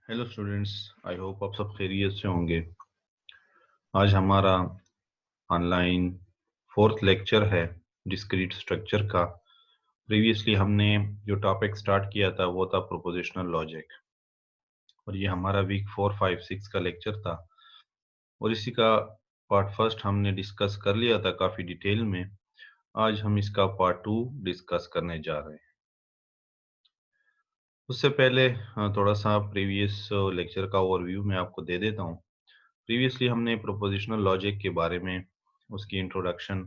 Hello students, I hope आप सब खैरियत से होंगे। आज हमारा ऑनलाइन फोर्थ लेक्चर है डिस्क्रीट स्ट्रक्चर का। प्रीवियसली हमने जो टॉपिक स्टार्ट किया था वो था प्रोपोजिशनल लॉजिक, और ये हमारा वीक 4, 5, 6 का लेक्चर था। और इसी का पार्ट फर्स्ट हमने डिस्कस कर लिया था काफ़ी डिटेल में। आज हम इसका पार्ट 2 डिस्कस करने जा रहे हैं। उससे पहले थोड़ा सा प्रीवियस लेक्चर का ओवरव्यू मैं आपको दे देता हूँ। प्रीवियसली हमने प्रोपोजिशनल लॉजिक के बारे में, उसकी इंट्रोडक्शन,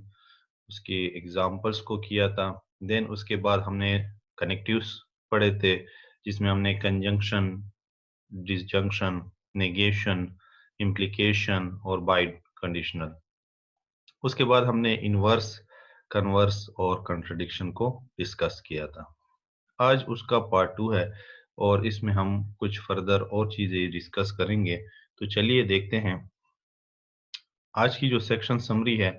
उसके एग्जांपल्स को किया था। देन उसके बाद हमने कनेक्टिव्स पढ़े थे, जिसमें हमने कंजंक्शन, डिसजंक्शन, नेगेशन, इम्प्लीकेशन और बाय कंडीशनल। उसके बाद हमने इनवर्स, कन्वर्स और कंट्रडिक्शन को डिस्कस किया था। आज उसका पार्ट 2 है और इसमें हम कुछ फर्दर और चीज़ें डिस्कस करेंगे। तो चलिए देखते हैं। आज की जो सेक्शन समरी है,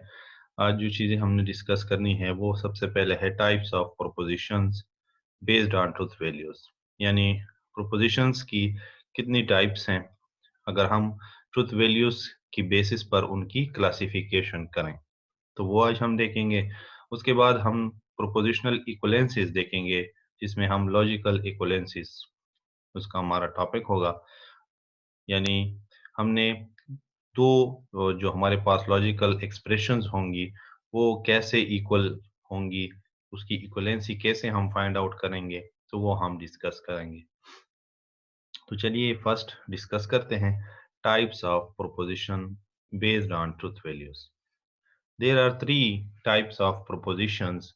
आज जो चीज़ें हमने डिस्कस करनी है वो सबसे पहले है types of propositions based on truth values. यानी प्रोपोजिशंस की कितनी टाइप्स हैं, अगर हम ट्रुथ वैल्यूज की बेसिस पर उनकी क्लासिफिकेशन करें, तो वो आज हम देखेंगे। उसके बाद हम प्रोपोजिशनल इक्विवेलेंसेस देखेंगे, जिसमें हम लॉजिकल इक्विवेलेंसेस उसका हमारा टॉपिक होगा। यानी हमने दो जो हमारे पास लॉजिकल एक्सप्रेशंस होंगी वो कैसे इक्वल होंगी, उसकी इक्वलेंसी कैसे हम फाइंड आउट करेंगे, तो वो हम डिस्कस करेंगे। तो चलिए फर्स्ट डिस्कस करते हैं types of proposition based on truth values. There are three types of propositions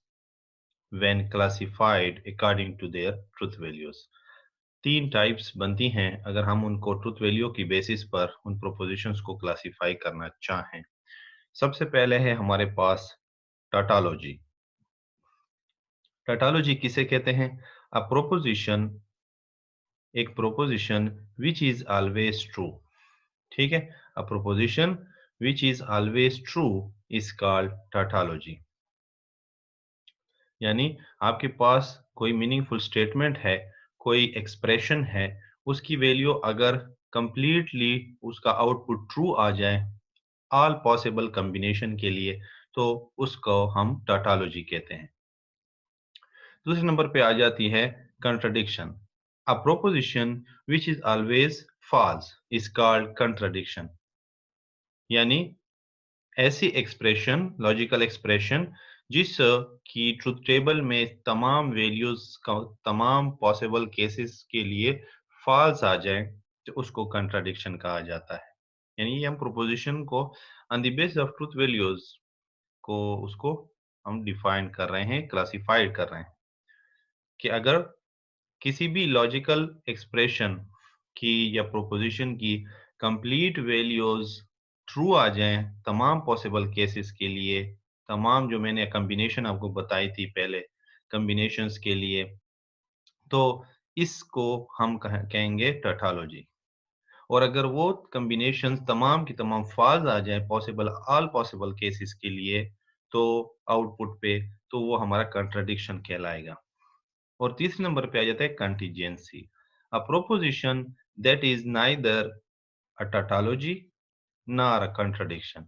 when classified according to their truth values। तीन टाइप्स बनती हैं अगर हम उनको ट्रुथ वैल्यू की बेसिस पर उन प्रोपोजिशंस को क्लासिफाई करना चाहें। सबसे पहले है हमारे पास टाटालॉजी। टाटालॉजी किसे कहते हैं? अ प्रोपोजिशन, एक proposition which is always true. ठीक है, a proposition which is always true is called tautology. यानी आपके पास कोई मीनिंगफुल स्टेटमेंट है, कोई एक्सप्रेशन है, उसकी वैल्यू अगर कंप्लीटली उसका आउटपुट ट्रू आ जाए ऑल पॉसिबल कॉम्बिनेशन के लिए, तो उसको हम टाटालॉजी कहते हैं। दूसरे नंबर पे आ जाती है contradiction. A proposition which is always false is called contradiction. यानी ऐसी एक्सप्रेशन, लॉजिकल एक्सप्रेशन, जिस की ट्रुथ टेबल में तमाम वैल्यूज का तमाम पॉसिबल केसेस के लिए फॉल्स आ जाए, तो उसको कंट्राडिक्शन कहा जाता है। यानी ये हम प्रोपोजिशन को on the basis of truth values को उसको हम डिफाइन कर रहे हैं, क्लासिफाइड कर रहे हैं कि अगर किसी भी लॉजिकल एक्सप्रेशन की या प्रोपोजिशन की कंप्लीट वैल्यूज ट्रू आ जाएं तमाम पॉसिबल केसेस के लिए, तमाम जो मैंने कॉम्बिनेशन आपको बताई थी पहले कॉम्बिनेशंस के लिए, तो इसको हम कहेंगे टोटोलॉजी। और अगर वो कॉम्बिनेशंस तमाम की तमाम फॉल्स आ जाए पॉसिबल ऑल पॉसिबल केसेस के लिए, तो आउटपुट पे, तो वो हमारा कंट्राडिक्शन कहलाएगा। और तीसरे नंबर पे आ जाता है contingency. A proposition that is neither a tautology nor a contradiction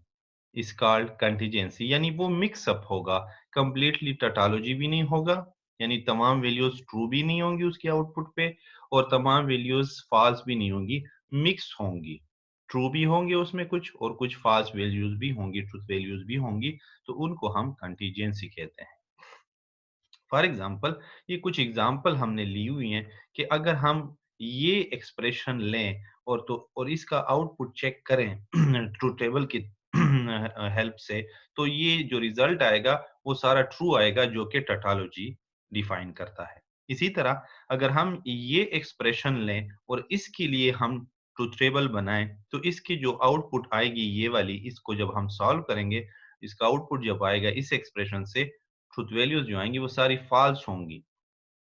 is called contingency. यानी वो मिक्स अप होगा, कंप्लीटली टोटोलॉजी भी नहीं होगा, यानी तमाम वैल्यूज ट्रू भी नहीं होंगी उसके आउटपुट पे, और तमाम वैल्यूज फॉल्स भी नहीं होंगी, मिक्स होंगी। ट्रू भी होंगे उसमें कुछ, और कुछ फॉल्स वैल्यूज भी होंगी, ट्रूथ वैल्यूज भी होंगी, तो उनको हम कंटीजेंसी कहते हैं। फॉर एग्जाम्पल, ये कुछ एग्जाम्पल हमने ली हुई हैं कि अगर हम ये एक्सप्रेशन लें और इसका आउटपुट चेक करें ट्रू टेबल की हेल्प से, तो ये जो रिजल्ट आएगा वो सारा ट्रू आएगा, जो कि टोटोलॉजी डिफाइन करता है। इसी तरह अगर हम ये एक्सप्रेशन लें और इसके लिए हम ट्रूथ टेबल बनाएं, तो इसकी जो आउटपुट आएगी ये वाली, इसको जब हम सॉल्व करेंगे, इसका आउटपुट जब आएगा इस एक्सप्रेशन से, ट्रुथ वैल्यूज जो आएंगी वो सारी फॉल्स होंगी,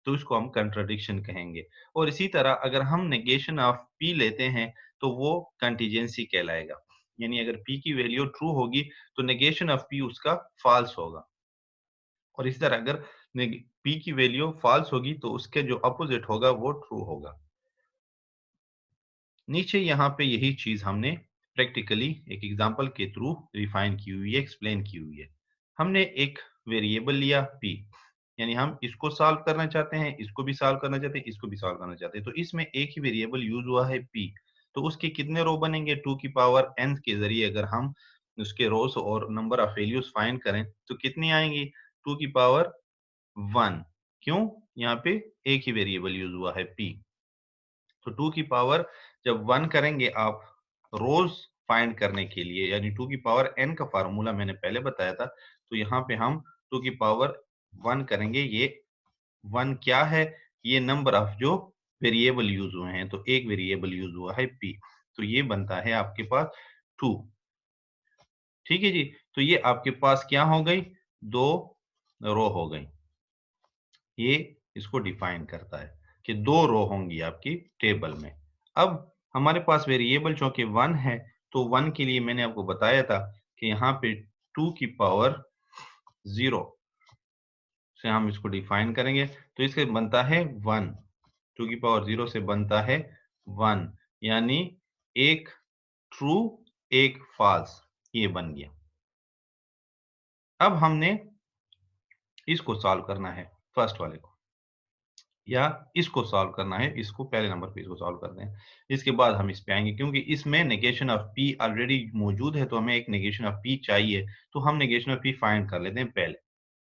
तो इसको हम कंट्राडिक्शन कहेंगे। और इसी तरह अगर हम नेगेशन ऑफ पी लेते हैं, तो वो कंटीजेंसी कहलाएगा। यानी अगर पी की वैल्यू ट्रू होगी, तो नेगेशन ऑफ पी उसका फॉल्स होगा। और इसी तरह अगर पी की वैल्यू फॉल्स होगी, तो उसके जो अपोजिट होगा वो ट्रू होगा। नीचे यहाँ पे यही चीज हमने प्रैक्टिकली एक एग्जांपल के थ्रू रिफाइन की हुई है, एक्सप्लेन की हुई है। हमने एक वेरिएबल लिया p, यानी हम इसको सॉल्व करना चाहते हैं, इसको भी सॉल्व करना चाहते हैं, इसको भी सॉल्व करना चाहते हैं। तो इसमें एक ही वेरिएबल यूज हुआ है p, तो उसके कितने रो बनेंगे? 2 की पावर n के जरिए अगर हम उसके रोज और नंबर ऑफ वैल्यूज फाइंड करें तो कितनी आएंगी? 2 की पावर 1। क्यों? यहाँ पे एक ही वेरिएबल यूज हुआ है p। तो 2 की पावर जब 1 करेंगे आप रोज फाइंड करने के लिए, यानी 2 की पावर n का फार्मूला मैंने पहले बताया था, तो यहाँ पे हम 2 की पावर 1 करेंगे। ये 1 क्या है? ये नंबर ऑफ जो वेरिएबल यूज हुए हैं, तो एक वेरिएबल यूज हुआ है p, तो ये बनता है आपके पास 2। ठीक है जी, तो ये आपके पास क्या हो गई? 2 रो हो गई। ये इसको डिफाइन करता है कि 2 रो होंगी आपकी टेबल में। अब हमारे पास वेरिएबल चूंकि 1 है, तो 1 के लिए मैंने आपको बताया था कि यहाँ पे 2 की पावर 0 से हम इसको डिफाइन करेंगे, तो इससे बनता है 1। 2 की पावर 0 से बनता है 1, यानी एक ट्रू एक फॉल्स, ये बन गया। अब हमने इसको सॉल्व करना है, फर्स्ट वाले को, या इसको सॉल्व करना है, इसको पहले नंबर पे इसको सॉल्व करते हैं। इसके बाद हम इस पे आएँगे, क्योंकि इसमें नेगेशन ऑफ p ऑलरेडी मौजूद है, तो हमें एक नेगेशन ऑफ p चाहिए, तो हम नेगेशन ऑफ p फाइंड कर लेते हैं पहले।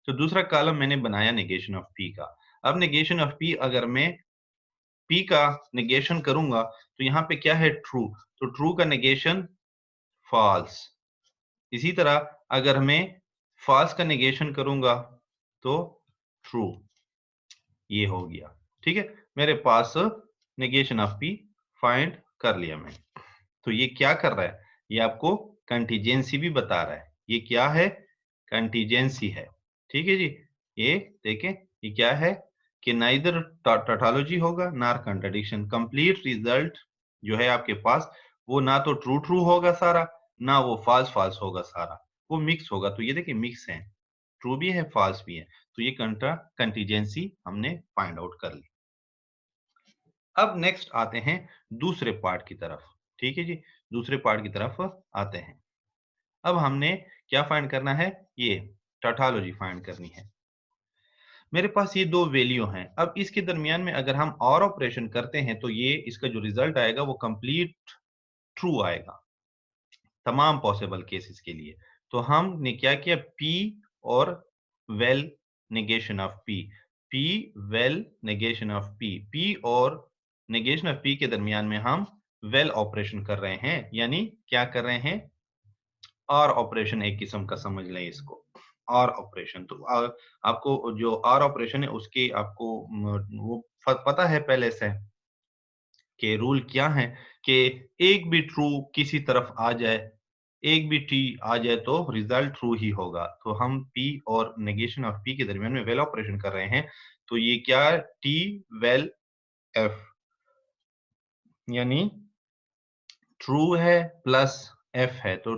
तो दूसरा कॉलम मैंने बनाया नेगेशन ऑफ p का। अब नेगेशन ऑफ p अगर मैं p का नेगेशन करूँगा, तो यहाँ पे क्या है? ट्रू, तो ट्रू का नेगेशन फॉल्स। इसी तरह अगर मैं फॉल्स का नेगेशन करूँगा, तो ट्रू। ये हो गया। ठीक है, मेरे पास नेगेशन ऑफ p फाइंड कर लिया मैंने। तो ये क्या कर रहा है? ये आपको कंटीजेंसी भी बता रहा है। ये क्या है? कंटीजेंसी है। ठीक है जी, ये देखें, ये क्या है कि नाइदर टॉटोलॉजी होगा नॉर कंट्राडिक्शन। कंप्लीट रिजल्ट जो है आपके पास, वो ना तो ट्रू ट्रू होगा सारा, ना वो फाल्स फाल्स होगा सारा, वो मिक्स होगा। तो ये देखिए मिक्स है, ट्रू भी है फाल्स भी है, तो ये कंटीजेंसी हमने फाइंड आउट कर ली। अब नेक्स्ट आते हैं दूसरे पार्ट की तरफ। ठीक है जी, दूसरे पार्ट की तरफ आते हैं। अब हमने क्या फाइंड करना है? ये टॉटोलॉजी फाइंड करनी है। मेरे पास ये दो वैल्यू हैं। अब इसके दरमियान में अगर हम और ऑपरेशन करते हैं, तो ये इसका जो रिजल्ट आएगा वो कंप्लीट ट्रू आएगा तमाम पॉसिबल केसेस के लिए। तो हमने क्या किया? p और well negation of p well negation of p और नेगेशन ऑफ p के दरमियान में हम वेल ऑपरेशन कर रहे हैं, यानी क्या कर रहे हैं? और ऑपरेशन एक किस्म का समझ लें इसको। और ऑपरेशन तो आपको जो और ऑपरेशन है उसकी आपको वो पता है पहले से कि रूल क्या है, कि एक भी ट्रू किसी तरफ आ जाए, एक भी टी आ जाए, तो रिजल्ट ट्रू ही होगा। तो हम p और नेगेशन ऑफ p के दरमियान में वेल ऑपरेशन कर रहे हैं, तो ये क्या? t वेल f, यानी ट्रू है प्लस f है, तो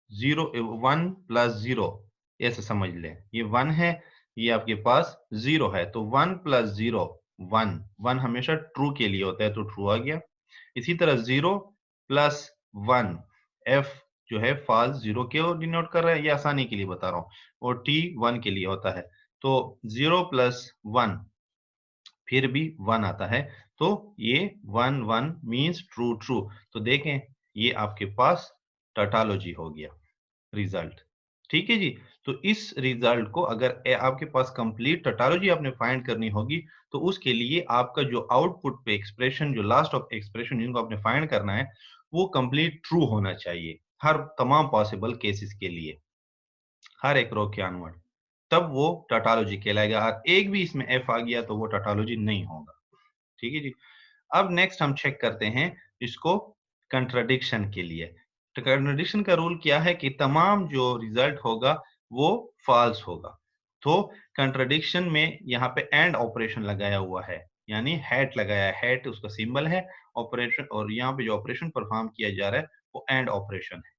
1 प्लस 0 ऐसे समझ लें। ये 1 है, ये आपके पास 0 है, तो 1 प्लस 0 1। 1 हमेशा ट्रू के लिए होता है, तो ट्रू आ गया। इसी तरह 0 प्लस 1 f जो है फॉल्स, 0 क्यों डिनोट कर रहा है? ये आसानी के लिए बता रहा हूँ, और t 1 के लिए होता है, तो 0 प्लस 1 फिर भी 1 आता है, तो ये 1 1 मीन्स ट्रू ट्रू। तो देखें, ये आपके पास टॉटोलॉजी हो गया रिजल्ट। ठीक है जी, तो इस रिजल्ट को अगर आपके पास कंप्लीट टॉटोलॉजी आपने फाइंड करनी होगी, तो उसके लिए आपका जो आउटपुट पे एक्सप्रेशन, जो लास्ट ऑफ एक्सप्रेशन जिनको आपने फाइंड करना है, वो कंप्लीट ट्रू होना चाहिए हर तमाम पॉसिबल केसेस के लिए, हर एक रो के अनवर्ड, तब वो टॉटोलॉजी कहलाएगा। और एक भी इसमें एफ आ गया तो वो टॉटोलॉजी नहीं होगा। ठीक है जी, अब नेक्स्ट हम चेक करते हैं इसको कंट्राडिक्शन के लिए। तो कंट्राडिक्शन का रूल क्या है कि तमाम जो रिजल्ट होगा वो फॉल्स होगा। तो कंट्राडिक्शन में यहाँ पे एंड ऑपरेशन लगाया हुआ है, यानी हैट लगाया है, हैट उसका सिंबल है ऑपरेशन, और यहाँ पे जो ऑपरेशन परफॉर्म किया जा रहा है वो एंड ऑपरेशन है,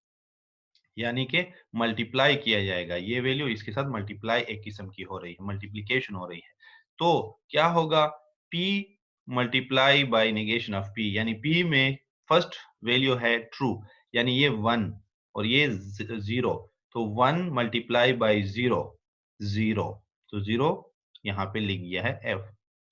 यानी कि मल्टीप्लाई किया जाएगा। ये वैल्यू इसके साथ मल्टीप्लाई एक किस्म की हो रही है, मल्टीप्लीकेशन हो रही है। तो क्या होगा? p multiply by negation of p, यानी p में फर्स्ट वैल्यू है ट्रू, यानी ये 1 और ये 0, तो 1 मल्टीप्लाई बाई 0, 0, तो 0 यहाँ पे लिख गया है f,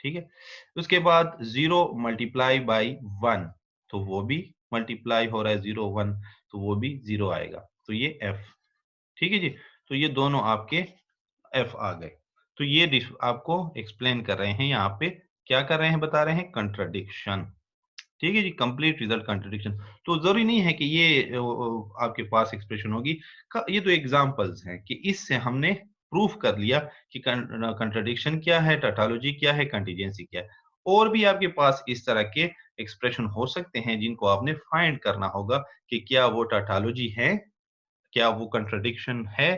ठीक है। उसके बाद 0 मल्टीप्लाई बाई 1, तो वो भी मल्टीप्लाई हो रहा है 0 1, तो वो भी 0 आएगा, तो ये f, ठीक है जी। तो ये दोनों आपके f आ गए। तो ये आपको एक्सप्लेन कर रहे हैं यहाँ पे, क्या कर रहे हैं, बता रहे हैं कंट्राडिक्शन, ठीक है जी, कंप्लीट रिजल्ट कंट्राडिक्शन। तो जरूरी नहीं है कि ये आपके पास एक्सप्रेशन होगी, ये तो एग्जांपल्स हैं कि इससे हमने प्रूफ कर लिया कि कंट्राडिक्शन क्या है, टोटोलॉजी क्या है, कंटीजेंसी क्या है। और भी आपके पास इस तरह के एक्सप्रेशन हो सकते हैं जिनको आपने फाइंड करना होगा कि क्या वो टोटोलॉजी है, क्या वो कंट्राडिक्शन है,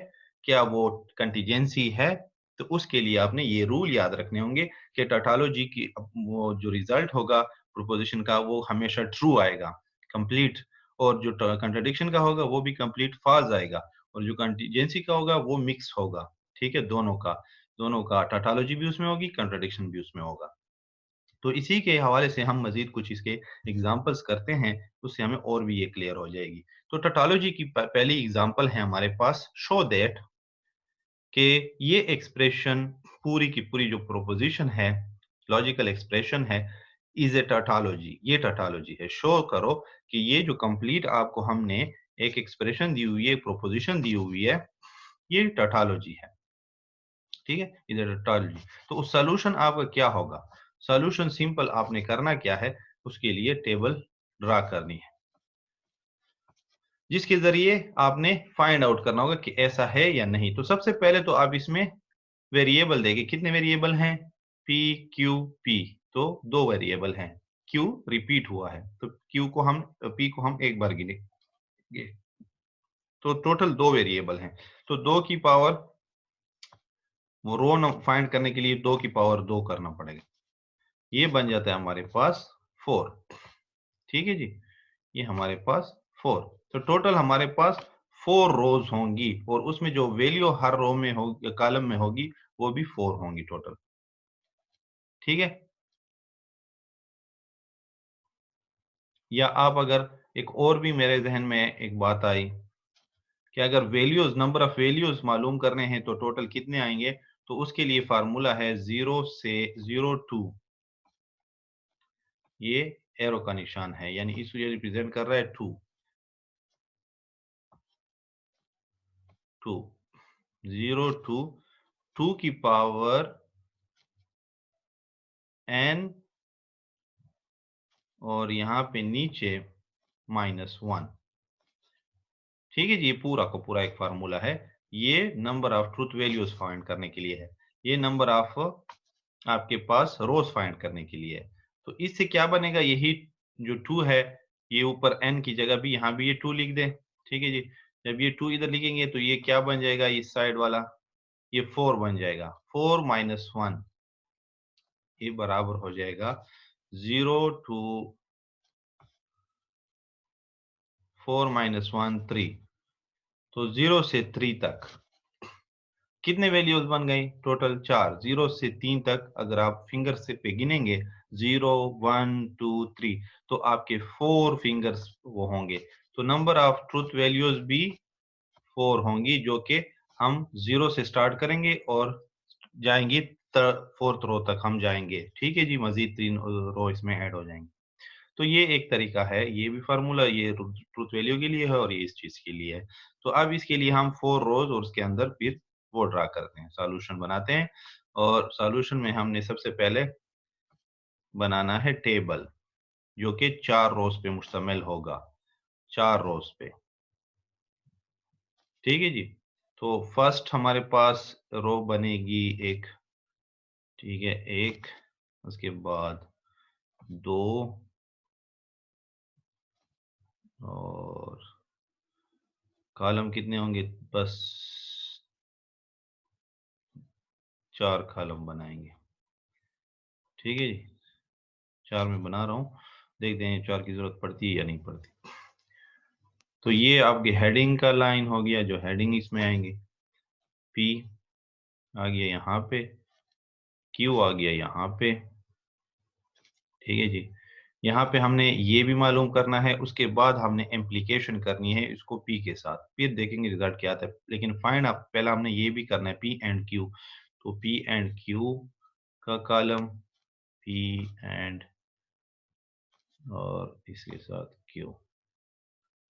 क्या वो कंटीजेंसी है। तो उसके लिए आपने ये रूल याद रखने होंगे कि टोटोलॉजी की वो जो रिजल्ट होगा प्रोपोजिशन का वो हमेशा ट्रू आएगा, कंप्लीट, और जो कंट्राडिक्शन का होगा वो भी कंप्लीट फॉल्स आएगा, और जो कंटीजेंसी का होगा वो मिक्स होगा, ठीक है, दोनों का टोटोलॉजी भी उसमें होगी, कंट्राडिक्शन भी उसमें होगा। तो इसी के हवाले से हम मजीद कुछ इसके एग्जांपल्स करते हैं, उससे हमें और भी ये क्लियर हो जाएगी। तो टोटोलॉजी की पहली एग्जांपल है हमारे पास, शो दैट, कि ये एक्सप्रेशन पूरी की पूरी जो प्रोपोजिशन है, लॉजिकल एक्सप्रेशन है, इज ए टोटोलॉजी, ये टोटोलॉजी है। शो करो कि ये जो कंप्लीट आपको हमने एक एक्सप्रेशन दी हुई है, एक प्रोपोजिशन दी हुई है, ये टोटोलॉजी है, ठीक है, इज ए टोटोलॉजी। तो उस सॉल्यूशन आपका क्या होगा? सॉल्यूशन सिंपल, आपने करना क्या है, उसके लिए टेबल ड्रा करनी है, जिसके जरिए आपने फाइंड आउट करना होगा कि ऐसा है या नहीं। तो सबसे पहले तो आप इसमें वेरिएबल देंगे, कितने वेरिएबल हैं, p q p, तो दो वेरिएबल हैं, q रिपीट हुआ है, तो q को हम, p को हम एक बार गिनेंगे, तो टोटल दो वेरिएबल हैं। तो दो की पावर, वो रो फाइंड करने के लिए दो की पावर दो करना पड़ेगा, ये बन जाता है हमारे पास 4, ठीक है जी, ये हमारे पास 4। तो टोटल हमारे पास 4 रोज होंगी, और उसमें जो वैल्यू हर रो में होगी, कॉलम में होगी, वो भी 4 होंगी टोटल, ठीक है। या आप अगर, एक और भी मेरे जहन में एक बात आई कि अगर वैल्यूज, नंबर ऑफ वैल्यूज मालूम करने हैं तो टोटल कितने आएंगे, तो उसके लिए फार्मूला है 0 से 02, ये एरो का निशान है, यानी इसको रिप्रेजेंट कर रहा है 2, 2, 0 टू 2 की पावर n, और यहाँ पे नीचे -1, ठीक है जी। ये पूरा का पूरा एक फार्मूला है, ये number of truth values find करने के लिए है, ये नंबर ऑफ आपके पास रोज फाइंड करने के लिए है। तो इससे क्या बनेगा, यही जो 2 है, ये ऊपर n की जगह भी यहाँ भी ये 2 लिख दें, ठीक है जी। जब ये 2 इधर लिखेंगे तो ये क्या बन जाएगा, इस साइड वाला ये 4 बन जाएगा, 4 माइनस 1, ये बराबर हो जाएगा 0 टू 4 माइनस 1 3, तो 0 से 3 तक कितने वैल्यूज बन गई, टोटल 4, 0 से 3 तक अगर आप फिंगर से पे गिनेंगे 0 1 2 3, तो आपके 4 फिंगर्स वो होंगे, तो नंबर ऑफ ट्रूथ वैल्यूज भी 4 होंगी, जो कि हम 0 से स्टार्ट करेंगे और जाएंगे 4th रो तक हम जाएंगे, ठीक है जी, मजीद 3 रो इसमें ऐड हो जाएंगे। तो ये एक तरीका है, ये भी फार्मूला ये ट्रूथ वैल्यू के लिए है और ये इस चीज के लिए है। तो अब इसके लिए हम 4 रोज और उसके अंदर फिर वो ड्रा करते हैं, सॉल्यूशन बनाते हैं, और सॉल्यूशन में हमने सबसे पहले बनाना है टेबल, जो कि 4 रोज पे मुश्तमिल होगा, 4 रोज पे, ठीक है जी। तो फर्स्ट हमारे पास रो बनेगी एक, ठीक है, एक, उसके बाद 2, और कॉलम कितने होंगे, बस 4 कॉलम बनाएंगे, ठीक है जी, 4 में बना रहा हूँ, देखते हैं 4 की जरूरत पड़ती है या नहीं पड़ती। तो ये आपकी हेडिंग का लाइन हो गया, जो हेडिंग इसमें आएंगे, P आ गया यहाँ पे, Q आ गया यहाँ पे, ठीक है जी। यहाँ पे हमने ये भी मालूम करना है, उसके बाद हमने इम्प्लीकेशन करनी है इसको P के साथ, फिर देखेंगे रिजल्ट क्या आता है। लेकिन फाइंड आप पहला हमने ये भी करना है P एंड Q। तो P एंड Q का कॉलम P एंड और इसके साथ Q,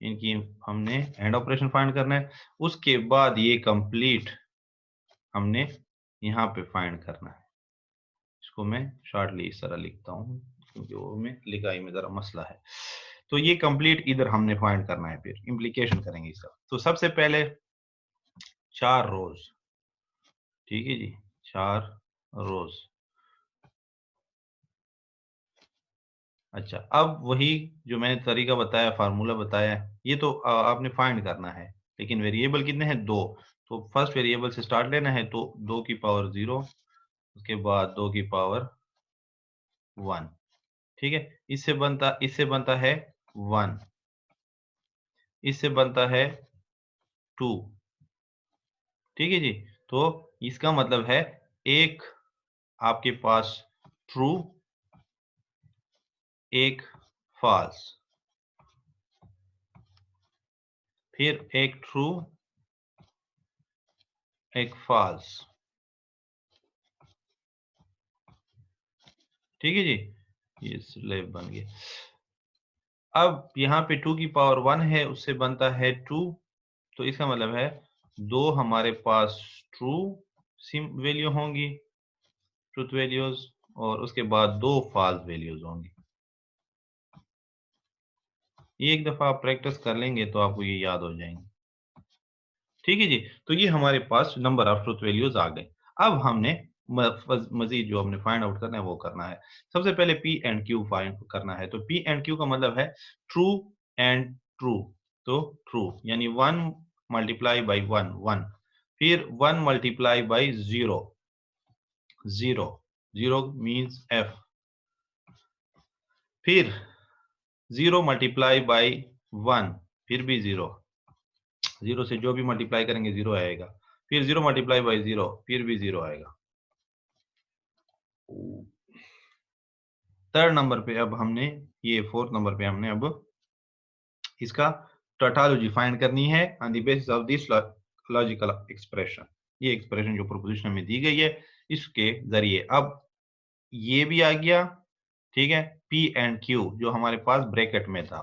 इनकी हमने एंड ऑपरेशन फाइंड करना है। उसके बाद ये कंप्लीट हमने यहाँ पे फाइंड करना है। इसको मैं शॉर्टली इस तरह लिखता हूँ क्योंकि वो में लिखाई में जरा मसला है। तो ये कंप्लीट इधर हमने फाइंड करना है, फिर इम्प्लीकेशन करेंगे इसका। तो सबसे पहले 4 रोज, ठीक है जी, 4 रोज। अच्छा, अब वही जो मैंने तरीका बताया, फार्मूला बताया, ये तो आपने फाइंड करना है। लेकिन वेरिएबल कितने हैं? 2। तो फर्स्ट वेरिएबल से स्टार्ट लेना है, तो 2 की पावर 0, उसके बाद 2 की पावर 1, ठीक है। इससे बनता है 1, इससे बनता है 2, ठीक है जी। तो इसका मतलब है एक आपके पास ट्रू, एक फॉल्स, फिर एक ट्रू, एक फॉल्स, ठीक है जी। ये स्लैब बन गया। अब यहाँ पे 2 की पावर 1 है, उससे बनता है 2। तो इसका मतलब है 2 हमारे पास ट्रू सिम वैल्यू होंगी, ट्रूथ वैल्यूज, और उसके बाद 2 फॉल्स वैल्यूज होंगी। ये एक दफा आप प्रैक्टिस कर लेंगे तो आपको ये याद हो जाएंगे, ठीक है जी। तो ये हमारे पास नंबर ऑफ ट्रूथ वैल्यूज आ गए। अब हमने मजीद जो हमने फाइंड आउट करना है वो करना है। सबसे पहले P एंड Q फाइंड करना है। तो P एंड Q का मतलब है ट्रू एंड ट्रू। तो ट्रू यानी 1 मल्टीप्लाई बाई 1 1, फिर 1 मल्टीप्लाई बाई 0 0, 0 मीन्स F, फिर 0 मल्टीप्लाई बाई 1, फिर भी 0, 0 से जो भी मल्टीप्लाई करेंगे 0 आएगा, फिर 0 मल्टीप्लाई बाई 0, फिर भी 0 आएगा। थर्ड नंबर पे अब हमने, ये फोर्थ नंबर पे हमने अब इसका टोटोलॉजी फाइंड करनी है on the basis of this logical expression. ये एक्सप्रेशन जो प्रोपोजिशन में दी गई है इसके जरिए अब ये भी आ गया, ठीक है। P एंड Q जो हमारे पास ब्रैकेट में था,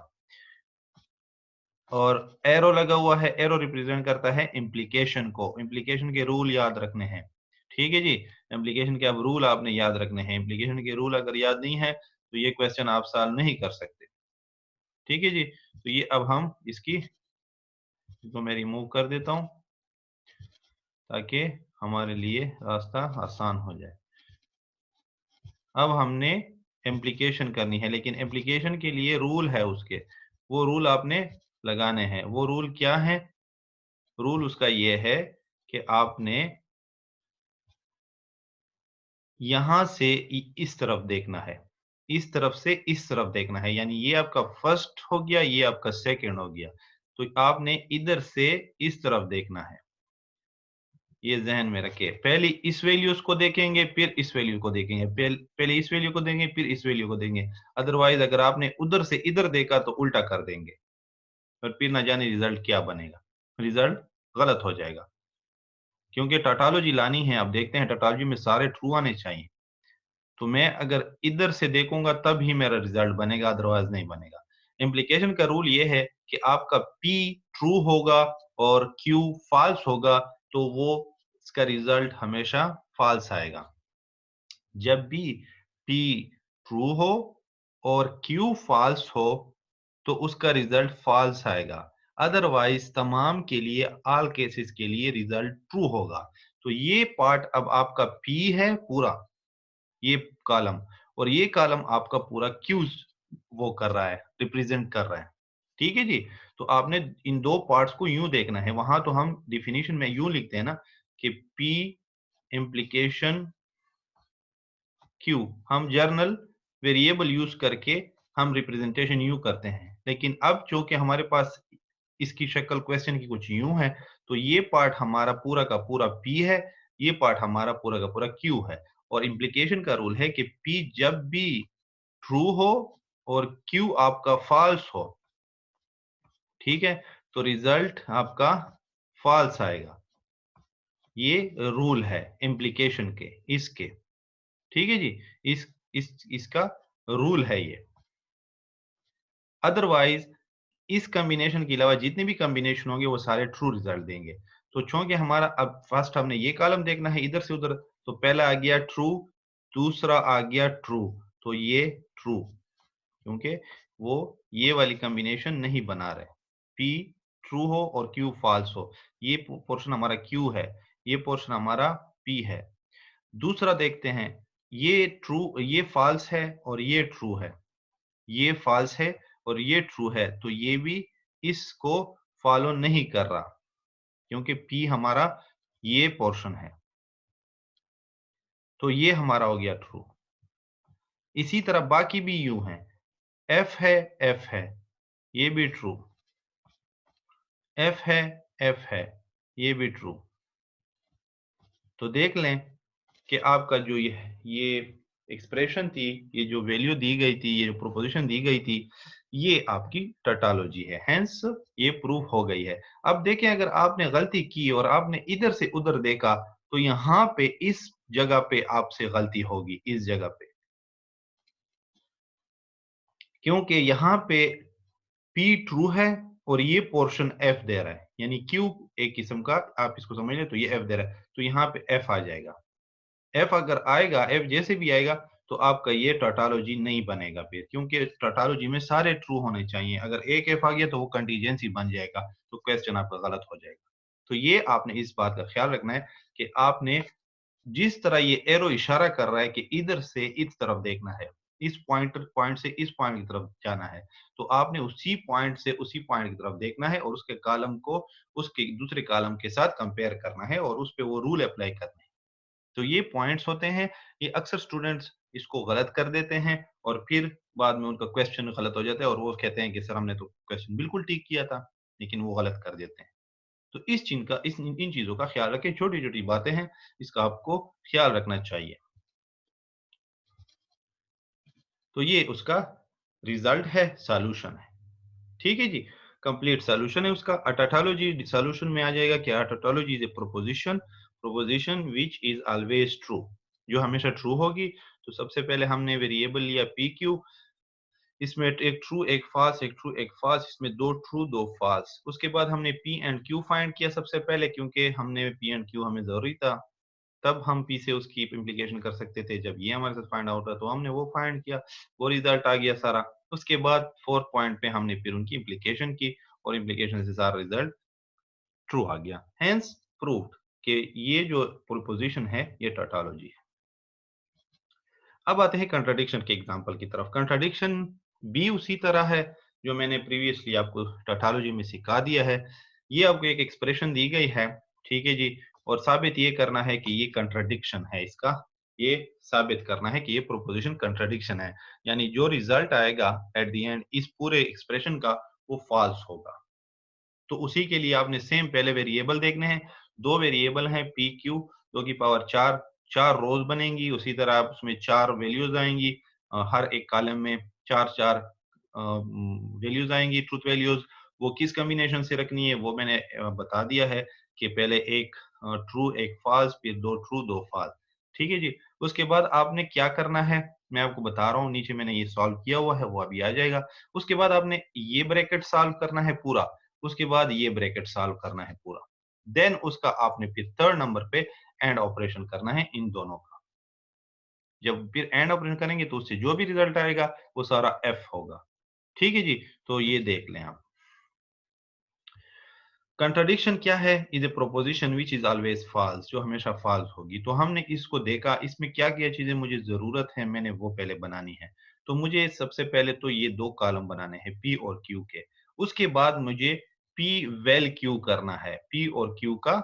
और एरो लगा हुआ है, एरो रिप्रेजेंट करता है इम्प्लीकेशन को। इम्प्लीकेशन के रूल याद रखने हैं, ठीक है जी। इम्प्लीकेशन के अब रूल आपने याद रखने हैं। इम्प्लीकेशन के रूल अगर याद नहीं है तो ये क्वेश्चन आप सॉल्व नहीं कर सकते, ठीक है जी। तो ये अब हम इसकी तो मैं रिमूव कर देता हूं ताकि हमारे लिए रास्ता आसान हो जाए। अब हमने इम्प्लीकेशन करनी है, लेकिन इम्प्लीकेशन के लिए रूल है उसके, वो रूल आपने लगाने हैं। वो रूल क्या है? रूल उसका ये है कि आपने यहां से इस तरफ देखना है, इस तरफ से इस तरफ देखना है, यानी ये आपका फर्स्ट हो गया, ये आपका सेकंड हो गया। तो आपने इधर से इस तरफ देखना है, ये ज़हन में रखिए। पहले इस वैल्यूज को देखेंगे, फिर इस वैल्यू को देखेंगे, पहले इस वैल्यू को देंगे, फिर इस वैल्यू को देंगे। अदरवाइज अगर आपने उधर से इधर देखा तो उल्टा कर देंगे और फिर ना जाने रिजल्ट क्या बनेगा, रिजल्ट गलत हो जाएगा। क्योंकि टोटोलॉजी लानी है, आप देखते हैं टोटोलॉजी में सारे ट्रू आने चाहिए। तो मैं अगर इधर से देखूंगा तब ही मेरा रिजल्ट बनेगा, अदरवाइज नहीं बनेगा। इम्प्लीकेशन का रूल ये है कि आपका P ट्रू होगा और Q फॉल्स होगा, तो वो इसका रिजल्ट हमेशा फॉल्स आएगा। जब भी P ट्रू हो और Q फॉल्स हो तो उसका रिजल्ट फॉल्स आएगा। अदरवाइज तमाम के लिए, ऑल केसेस के लिए रिजल्ट ट्रू होगा। तो ये पार्ट अब आपका P है पूरा, ये कॉलम, और ये कॉलम आपका पूरा क्यूज वो कर रहा है, रिप्रेजेंट कर रहा है, ठीक है जी। तो आपने इन दो पार्ट्स को यूं देखना है। वहां तो हम डिफिनीशन में यूं लिखते हैं ना कि P इम्प्लीकेशन Q, हम जर्नल वेरिएबल यूज करके हम रिप्रेजेंटेशन यूं करते हैं। लेकिन अब चूंकि हमारे पास इसकी शक्ल क्वेश्चन की कुछ यूं है, तो ये पार्ट हमारा पूरा का पूरा P है, ये पार्ट हमारा पूरा का पूरा Q है। और इम्प्लीकेशन का रूल है कि P जब भी ट्रू हो और Q आपका फॉल्स हो, ठीक है, तो रिजल्ट आपका फॉल्स आएगा। ये रूल है इम्प्लीकेशन के, इसके, ठीक है जी, इसका रूल है ये। अदरवाइज इस कॉम्बिनेशन के अलावा जितने भी कॉम्बिनेशन होंगे वो सारे ट्रू रिजल्ट देंगे। तो चूंकि हमारा अब फर्स्ट हमने ये कॉलम देखना है इधर से उधर, तो पहला आ गया ट्रू, दूसरा आ गया ट्रू, तो ये ट्रू, क्योंकि वो ये वाली कॉम्बिनेशन नहीं बना रहे। P ट्रू हो और Q फॉल्स हो, ये पोर्शन हमारा Q है, ये पोर्शन हमारा P है। दूसरा देखते हैं, ये ट्रू, ये फॉल्स है और ये ट्रू है, ये फॉल्स है और ये ट्रू है, तो ये भी इसको फॉलो नहीं कर रहा, क्योंकि P हमारा ये पोर्शन है, तो ये हमारा हो गया ट्रू। इसी तरह बाकी भी यूं हैं, F है, F है, ये भी ट्रू, F है, F है, ये भी ट्रू। तो देख लें कि आपका जो ये एक्सप्रेशन थी, ये जो वैल्यू दी गई थी, ये जो प्रोपोजिशन दी गई थी, ये आपकी टोटोलॉजी है, हेंस ये प्रूफ हो गई है। अब देखें, अगर आपने गलती की और आपने इधर से उधर देखा, तो यहाँ पे इस जगह पे आपसे गलती होगी, इस जगह पे, क्योंकि यहाँ पे P ट्रू है और ये पोर्शन F दे रहा है, यानी Q एक किस्म का आप इसको समझ लें, तो ये F दे रहा है, तो यहाँ पे F आ जाएगा। F अगर आएगा, F जैसे भी आएगा, तो आपका ये टोटोलॉजी नहीं बनेगा फिर, क्योंकि टोटोलॉजी में सारे ट्रू होने चाहिए। अगर एक F आ गया तो वो कंटीजेंसी बन जाएगा, तो क्वेश्चन आपका गलत हो जाएगा। तो ये आपने इस बात का ख्याल रखना है कि आपने जिस तरह ये एरो इशारा कर रहा है कि इधर से इस तरफ देखना है, इस पॉइंट से इस पॉइंट की तरफ जाना है, तो आपने उसी पॉइंट से उसी पॉइंट की तरफ देखना है और उसके कॉलम को उसके दूसरे कॉलम के साथ कंपेयर करना है और उस पे वो रूल अप्लाई करने हैं। तो ये पॉइंट्स होते हैं, ये अक्सर स्टूडेंट्स इसको गलत कर देते हैं और फिर बाद में उनका क्वेश्चन गलत हो जाता है और वो कहते हैं कि सर हमने तो क्वेश्चन बिल्कुल ठीक किया था, लेकिन वो गलत कर देते हैं। तो इस चीज का इन चीजों का ख्याल रखें, छोटी-छोटी बातें हैं, इसका आपको ख्याल रखना चाहिए। तो ये उसका रिजल्ट है, सॉल्यूशन है। ठीक है जी, कंप्लीट सॉल्यूशन है उसका। अ टोटोलॉजी सॉल्यूशन में आ जाएगा कि a tautology is a proposition which is always true, जो हमेशा ट्रू होगी। तो सबसे पहले हमने वेरिएबल लिया PQ, इसमें एक ट्रू एक फॉल्स, एक ट्रू एक फॉल्स, इसमें दो ट्रू दो फॉल्स। उसके बाद हमने P एंड Q फाइंड किया सबसे पहले, क्योंकि हमने P एंड Q हमें जरूरी था, तब हम P से उसकी इम्प्लीकेशन कर सकते थे। जब ये हमारे साथ फाइंड आउट हुआ तो हमने वो फाइंड किया, वो रिजल्ट आ गया सारा। उसके बाद फोर्थ पॉइंट पे हमने फिर उनकी इम्प्लीकेशन की और इम्प्लीकेशन से सारा रिजल्ट ट्रू आ गया, हेंस प्रूव्ड कि ये जो प्रोपोजिशन है ये टोटोलॉजी है। अब आते हैं कंट्राडिक्शन के एग्जांपल की तरफ। कंट्राडिक्शन भी उसी तरह है जो मैंने प्रीवियसली आपको टोटोलॉजी में सिखा दिया है। ये आपको एक एक्सप्रेशन दी गई है, ठीक है जी, और साबित ये करना है कि ये कंट्राडिक्शन है इसका, ये साबित करना है कि ये प्रोपोजिशन कंट्राडिक्शन है, यानी जो रिजल्ट आएगा एट द एंड इस पूरे एक्सप्रेशन का, वो फॉल्स होगा। तो उसी के लिए आपने सेम पहले वेरिएबल देखने हैं, दो वेरिएबल हैं पी क्यू, 2 की पावर 4, 4 रोज बनेंगी, उसी तरह आप उसमें 4 वैल्यूज आएंगी, हर एक कॉलम में 4-4 वैल्यूज आएंगी, ट्रूथ वैल्यूज। वो किस कॉम्बिनेशन से रखनी है वो मैंने बता दिया है कि पहले एक ट्रू एक फॉल्स, फिर दो ट्रू दो फॉल्स, ठीक है जी। उसके बाद आपने क्या करना है मैं आपको बता रहा हूँ, नीचे मैंने ये सॉल्व किया हुआ है, वो अभी आ जाएगा। उसके बाद आपने ये ब्रैकेट सॉल्व करना है पूरा, उसके बाद ये ब्रैकेट सॉल्व करना है पूरा, देन उसका आपने फिर थर्ड नंबर पे एंड ऑपरेशन करना है इन दोनों का। जब फिर एंड ऑपरेशन करेंगे तो उससे जो भी रिजल्ट आएगा वो सारा एफ होगा, ठीक है जी। तो ये देख लें आप, कंट्राडिक्शन क्या है, is a proposition which is always false, जो हमेशा फॉल्स होगी। तो हमने इसको देखा, इसमें क्या क्या चीजें मुझे जरूरत है, मैंने वो पहले बनानी है। तो मुझे सबसे पहले तो ये दो कॉलम बनाने हैं P और Q के। उसके बाद मुझे P वेल Q करना है, P और Q का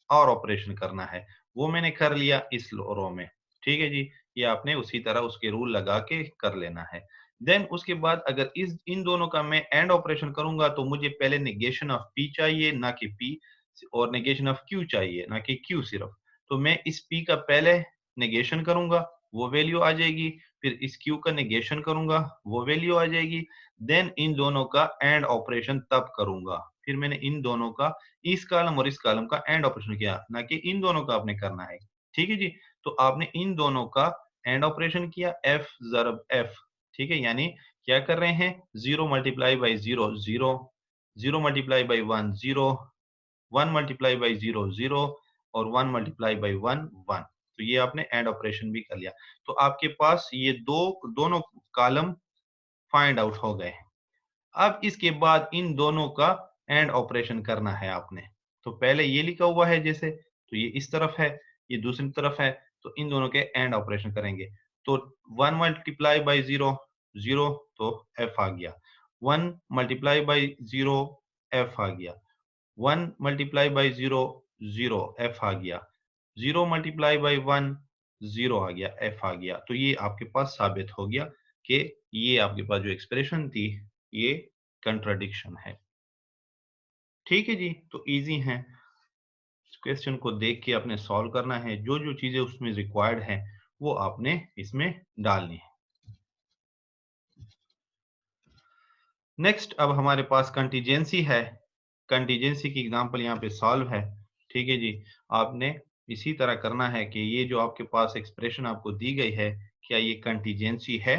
और ऑपरेशन करना है, वो मैंने कर लिया इस रो में, ठीक है जी। ये आपने उसी तरह उसके रूल लगा के कर लेना है। देन उसके बाद अगर इस इन दोनों का मैं एंड ऑपरेशन करूंगा तो मुझे पहले नेगेशन ऑफ P चाहिए ना कि P, और नेगेशन ऑफ Q चाहिए ना कि Q सिर्फ। तो मैं इस P का पहले नेगेशन करूंगा, वो वैल्यू आ जाएगी, फिर इस Q का नेगेशन करूंगा, वो वैल्यू आ जाएगी। देन इन दोनों का एंड ऑपरेशन तब करूंगा। फिर मैंने इन दोनों का, इस कॉलम और इस कॉलम का एंड ऑपरेशन किया, ना कि इन दोनों का आपने करना है। ठीक है जी। तो आपने इन दोनों का एंड ऑपरेशन किया, F ज़रब F। ठीक है, यानी क्या कर रहे हैं, 0 multiply by 0 0, 0 multiply by 1 0, 1 multiply by 0 0 और 1 मल्टीप्लाई बाई 1 1। तो ये आपने एंड ऑपरेशन भी कर लिया। तो आपके पास ये दोनों कॉलम फाइंड आउट हो गए हैं। अब इसके बाद इन दोनों का एंड ऑपरेशन करना है आपने। तो पहले ये लिखा हुआ है जैसे, तो ये इस तरफ है, ये दूसरी तरफ है, तो इन दोनों के एंड ऑपरेशन करेंगे। तो 1 मल्टीप्लाई बाई 0 0, तो F आ गया। 1 मल्टीप्लाई बाई 0 F आ गया। 1 मल्टीप्लाई बाई 0 0 F आ गया। 0 मल्टीप्लाई बाई 1 0 आ गया, F आ गया। तो ये आपके पास साबित हो गया कि ये आपके पास जो एक्सप्रेशन थी, ये कंट्राडिक्शन है। ठीक है जी, तो इजी है। इस क्वेश्चन को देख के आपने सॉल्व करना है, जो चीजें उसमें रिक्वायर्ड है वो आपने इसमें डालनी है। नेक्स्ट, अब हमारे पास कंटीजेंसी है। कंटीजेंसी की एग्जांपल यहाँ पे सॉल्व है। ठीक है जी, आपने इसी तरह करना है कि ये जो आपके पास एक्सप्रेशन आपको दी गई है, क्या ये कंटीजेंसी है।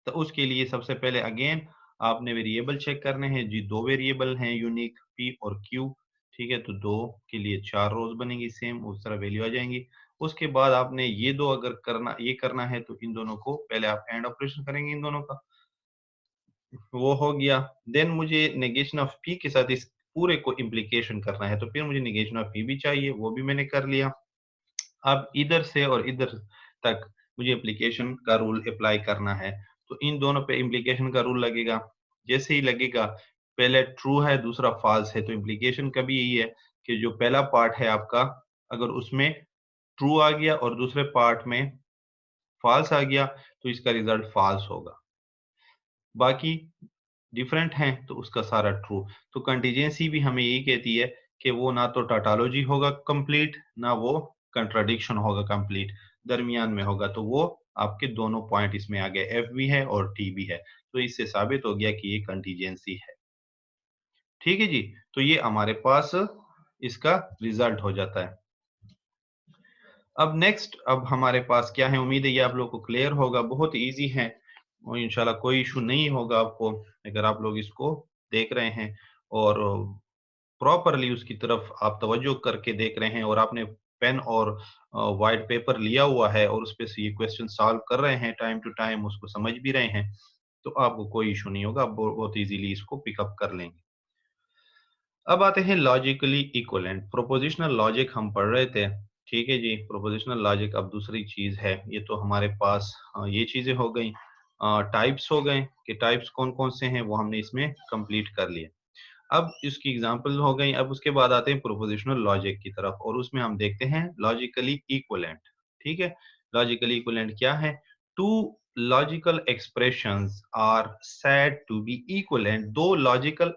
तो उसके लिए सबसे पहले अगेन आपने वेरिएबल चेक करने हैं जी। दो वेरिएबल हैं यूनिक, P और Q। ठीक है, तो दो के लिए 4 रोज बनेंगी, सेम उस तरह वैल्यू आ जाएंगी। उसके बाद आपने ये दो अगर करना है तो इन दोनों को पहले आप एंड ऑपरेशन करेंगे इन दोनों का, वो हो गया। देन मुझे नेगेशन ऑफ पी के साथ इस पूरे को इम्प्लीकेशन करना है, तो फिर मुझे नेगेशन ऑफ पी भी चाहिए, वो भी मैंने कर लिया। अब इधर से और इधर तक मुझे इम्प्लीकेशन का रूल अप्लाई करना है, तो इन दोनों पे इम्प्लीकेशन का रूल लगेगा। जैसे ही लगेगा, पहले ट्रू है दूसरा फॉल्स है, तो इम्प्लीकेशन का भी यही है कि जो पहला पार्ट है आपका, अगर उसमें ट्रू आ गया और दूसरे पार्ट में फॉल्स आ गया, तो इसका रिजल्ट फॉल्स होगा। बाकी डिफरेंट हैं तो उसका सारा ट्रू। तो कंटीजेंसी भी हमें यही कहती है कि वो ना तो टाटोलॉजी होगा कंप्लीट, ना वो कंट्राडिक्शन होगा कंप्लीट, दरमियान में होगा। तो वो आपके दोनों पॉइंट इसमें आ गए, एफ भी है और टी भी है। तो इससे साबित हो गया कि ये कंटीजेंसी है। ठीक है जी, तो ये हमारे पास इसका रिजल्ट हो जाता है। अब नेक्स्ट, अब हमारे पास क्या है, उम्मीद है ये आप लोग को क्लियर होगा, बहुत इजी है और इंशाल्लाह कोई इशू नहीं होगा आपको, अगर आप लोग इसको देख रहे हैं और प्रॉपरली उसकी तरफ आप तवज्जो करके देख रहे हैं और आपने पेन और व्हाइट पेपर लिया हुआ है और उस पे से ये क्वेश्चन सॉल्व कर रहे हैं टाइम टू टाइम, उसको समझ भी रहे हैं, तो आपको कोई इशू नहीं होगा, आप बहुत इजीली इसको पिकअप कर लेंगे। अब आते हैं लॉजिकली इक्विवेलेंट। प्रोपोजिशनल लॉजिक हम पढ़ रहे थे। ठीक है जी, प्रोपोजिशनल लॉजिक अब दूसरी चीज है। ये तो हमारे पास ये चीजें हो गई, टाइप्स हो गए कि टाइप्स कौन कौन से हैं वो हमने इसमें कंप्लीट कर लिए। अब इसकी एग्जांपल हो गई। अब उसके बाद आते हैं प्रोपोजिशनल लॉजिक की तरफ और उसमें हम देखते हैं लॉजिकली इक्विवेलेंट। ठीक है, लॉजिकली इक्विवेलेंट क्या है, two logical expressions are said to be equivalent. दो लॉजिकल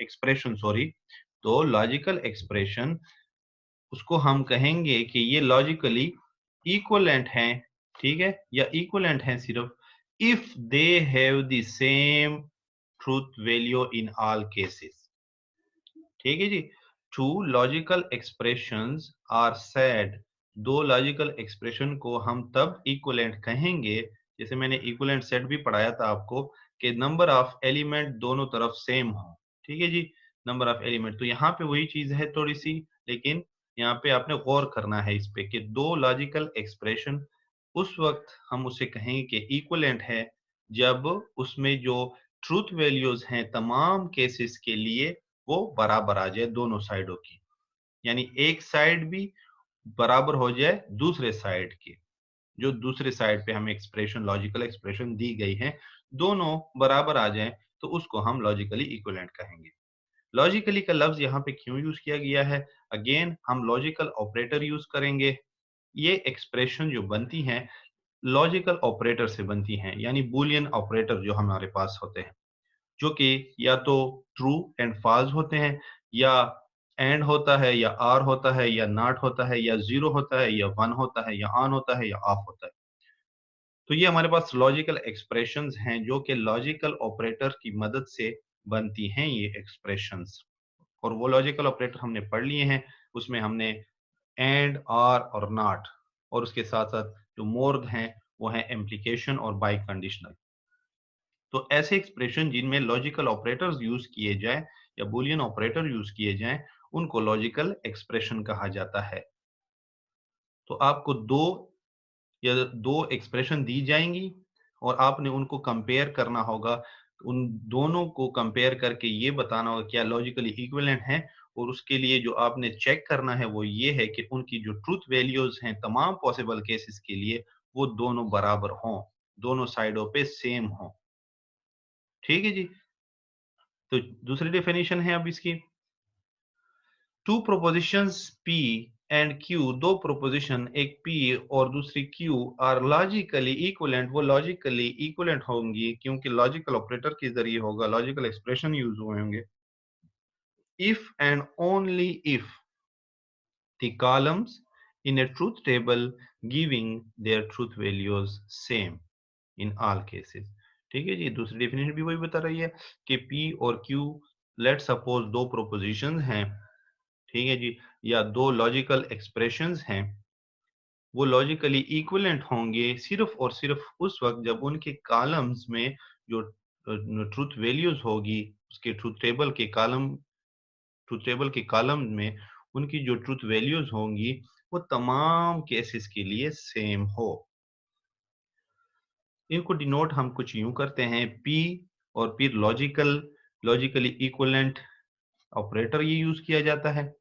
एक्सप्रेशन सॉरी, दो लॉजिकल एक्सप्रेशन, उसको हम कहेंगे कि ये लॉजिकली इक्विवेलेंट हैं। ठीक है, या इक्विवेलेंट हैं सिर्फ if they have the same truth value in all cases. ठीक है जी, two logical expressions are said. दो लॉजिकल एक्सप्रेशन को हम तब इक्विवेलेंट कहेंगे, जैसे मैंने इक्विवेलेंट सेट भी पढ़ाया था आपको, कि नंबर ऑफ एलिमेंट दोनों तरफ सेम हो। ठीक है जी, नंबर ऑफ एलिमेंट, तो यहाँ पे वही चीज है थोड़ी सी, लेकिन यहाँ पे आपने गौर करना है इस पे कि दो लॉजिकल एक्सप्रेशन उस वक्त हम उसे कहेंगे कि इक्विवेलेंट है जब उसमें जो ट्रूथ वैल्यूज हैं तमाम केसेस के लिए वो बराबर आ जाए दोनों साइडों की, यानी एक साइड भी बराबर हो जाए दूसरे साइड की। जो दूसरे साइड पे हमें एक्सप्रेशन, लॉजिकल एक्सप्रेशन दी गई है, दोनों बराबर आ जाए, तो उसको हम लॉजिकली इक्विवेलेंट कहेंगे। लॉजिकली का लफ्ज यहाँ पे क्यों यूज किया गया है, अगेन हम लॉजिकल ऑपरेटर यूज करेंगे। ये एक्सप्रेशन जो बनती हैं लॉजिकल ऑपरेटर से बनती हैं, यानी बूलियन ऑपरेटर जो हमारे पास होते हैं, जो कि या तो ट्रू एंड फॉल्स होते हैं, या एंड होता है, या आर होता है, या नॉट होता है, या जीरो होता है, या वन होता है, या ऑन होता है, या ऑफ होता है। तो ये हमारे पास लॉजिकल एक्सप्रेशंस हैं जो कि लॉजिकल ऑपरेटर की मदद से बनती हैं ये एक्सप्रेशंस। और वो लॉजिकल ऑपरेटर हमने पढ़ लिए हैं, उसमें हमने एंड, आर और नॉट, और उसके साथ-साथ जो मोर हैं वो हैं इम्प्लीकेशन और बाई कंडीशनल। तो ऐसे एक्सप्रेशन जिनमें लॉजिकल ऑपरेटर्स यूज किए जाएं या बूलियन ऑपरेटर यूज किए जाएं, उनको लॉजिकल एक्सप्रेशन कहा जाता है। तो आपको दो एक्सप्रेशन दी जाएंगी और आपने उनको कंपेयर करना होगा। उन दोनों को कंपेयर करके ये बताना होगा क्या लॉजिकली इक्विवेलेंट है, और उसके लिए जो आपने चेक करना है वो ये है कि उनकी जो ट्रूथ वैल्यूज हैं तमाम पॉसिबल केसेस के लिए वो दोनों बराबर हों, दोनों साइडों पे सेम हों। ठीक है जी। तो दूसरी डेफिनेशन है अब इसकी, two propositions P and Q, दो प्रोपोजिशन एक P और दूसरी Q आर लॉजिकली इक्विवेलेंट, वो लॉजिकली इक्विवेलेंट होंगी क्योंकि लॉजिकल ऑपरेटर के जरिए होगा, लॉजिकल एक्सप्रेशन यूज हुए होंगे। If and only if the columns in a truth table giving their truth values same in all cases। ठीक है जी। दूसरी डेफिनेशन भी वही बता रही है कि P और Q, लेट सपोज दो प्रोपोजिशन हैं, ठीक है जी, या दो लॉजिकल एक्सप्रेशंस हैं, वो लॉजिकली इक्विवेलेंट होंगे सिर्फ और सिर्फ उस वक्त जब उनके कॉलम्स में जो ट्रूथ वैल्यूज होगी, उसके ट्रूथ टेबल के कॉलम में उनकी जो ट्रूथ वैल्यूज होंगी वो तमाम केसेस के लिए सेम हो। इनको डिनोट हम कुछ यूं करते हैं, P और फिर लॉजिकली इक्विवेलेंट ऑपरेटर ये यूज किया जाता है।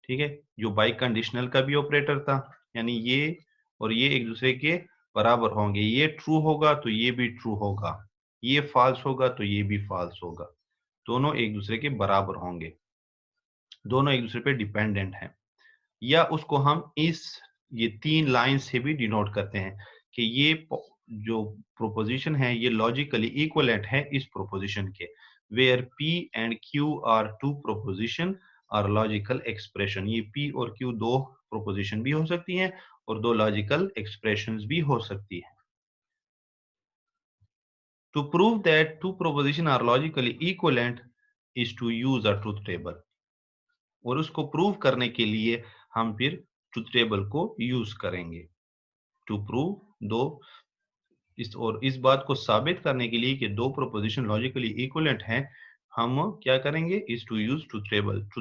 ठीक है, जो बाई कंडीशनल का भी ऑपरेटर था, यानी ये और ये एक दूसरे के बराबर होंगे, ये ट्रू होगा तो ये भी ट्रू होगा, ये फॉल्स होगा तो ये भी फॉल्स होगा, दोनों एक दूसरे के बराबर होंगे, दोनों एक दूसरे पे डिपेंडेंट हैं। या उसको हम ये तीन लाइन से भी डिनोट करते हैं कि ये जो प्रोपोजिशन है ये लॉजिकली इक्विवेलेंट है इस प्रोपोजिशन के, where P and Q are two proposition are logical expression. ये P और Q दो प्रोपोजिशन भी हो सकती हैं और दो लॉजिकल एक्सप्रेशंस भी हो सकती हैं। To prove that two proposition are logically equivalent is to use a truth table, और उसको प्रूव करने के लिए हम फिर ट्रूथ टेबल को यूज करेंगे। टू प्रूव दो इस बात को साबित करने के लिए कि दो प्रोपोजिशन लॉजिकली इक्विवेलेंट हैं, हम क्या करेंगे, is to use truth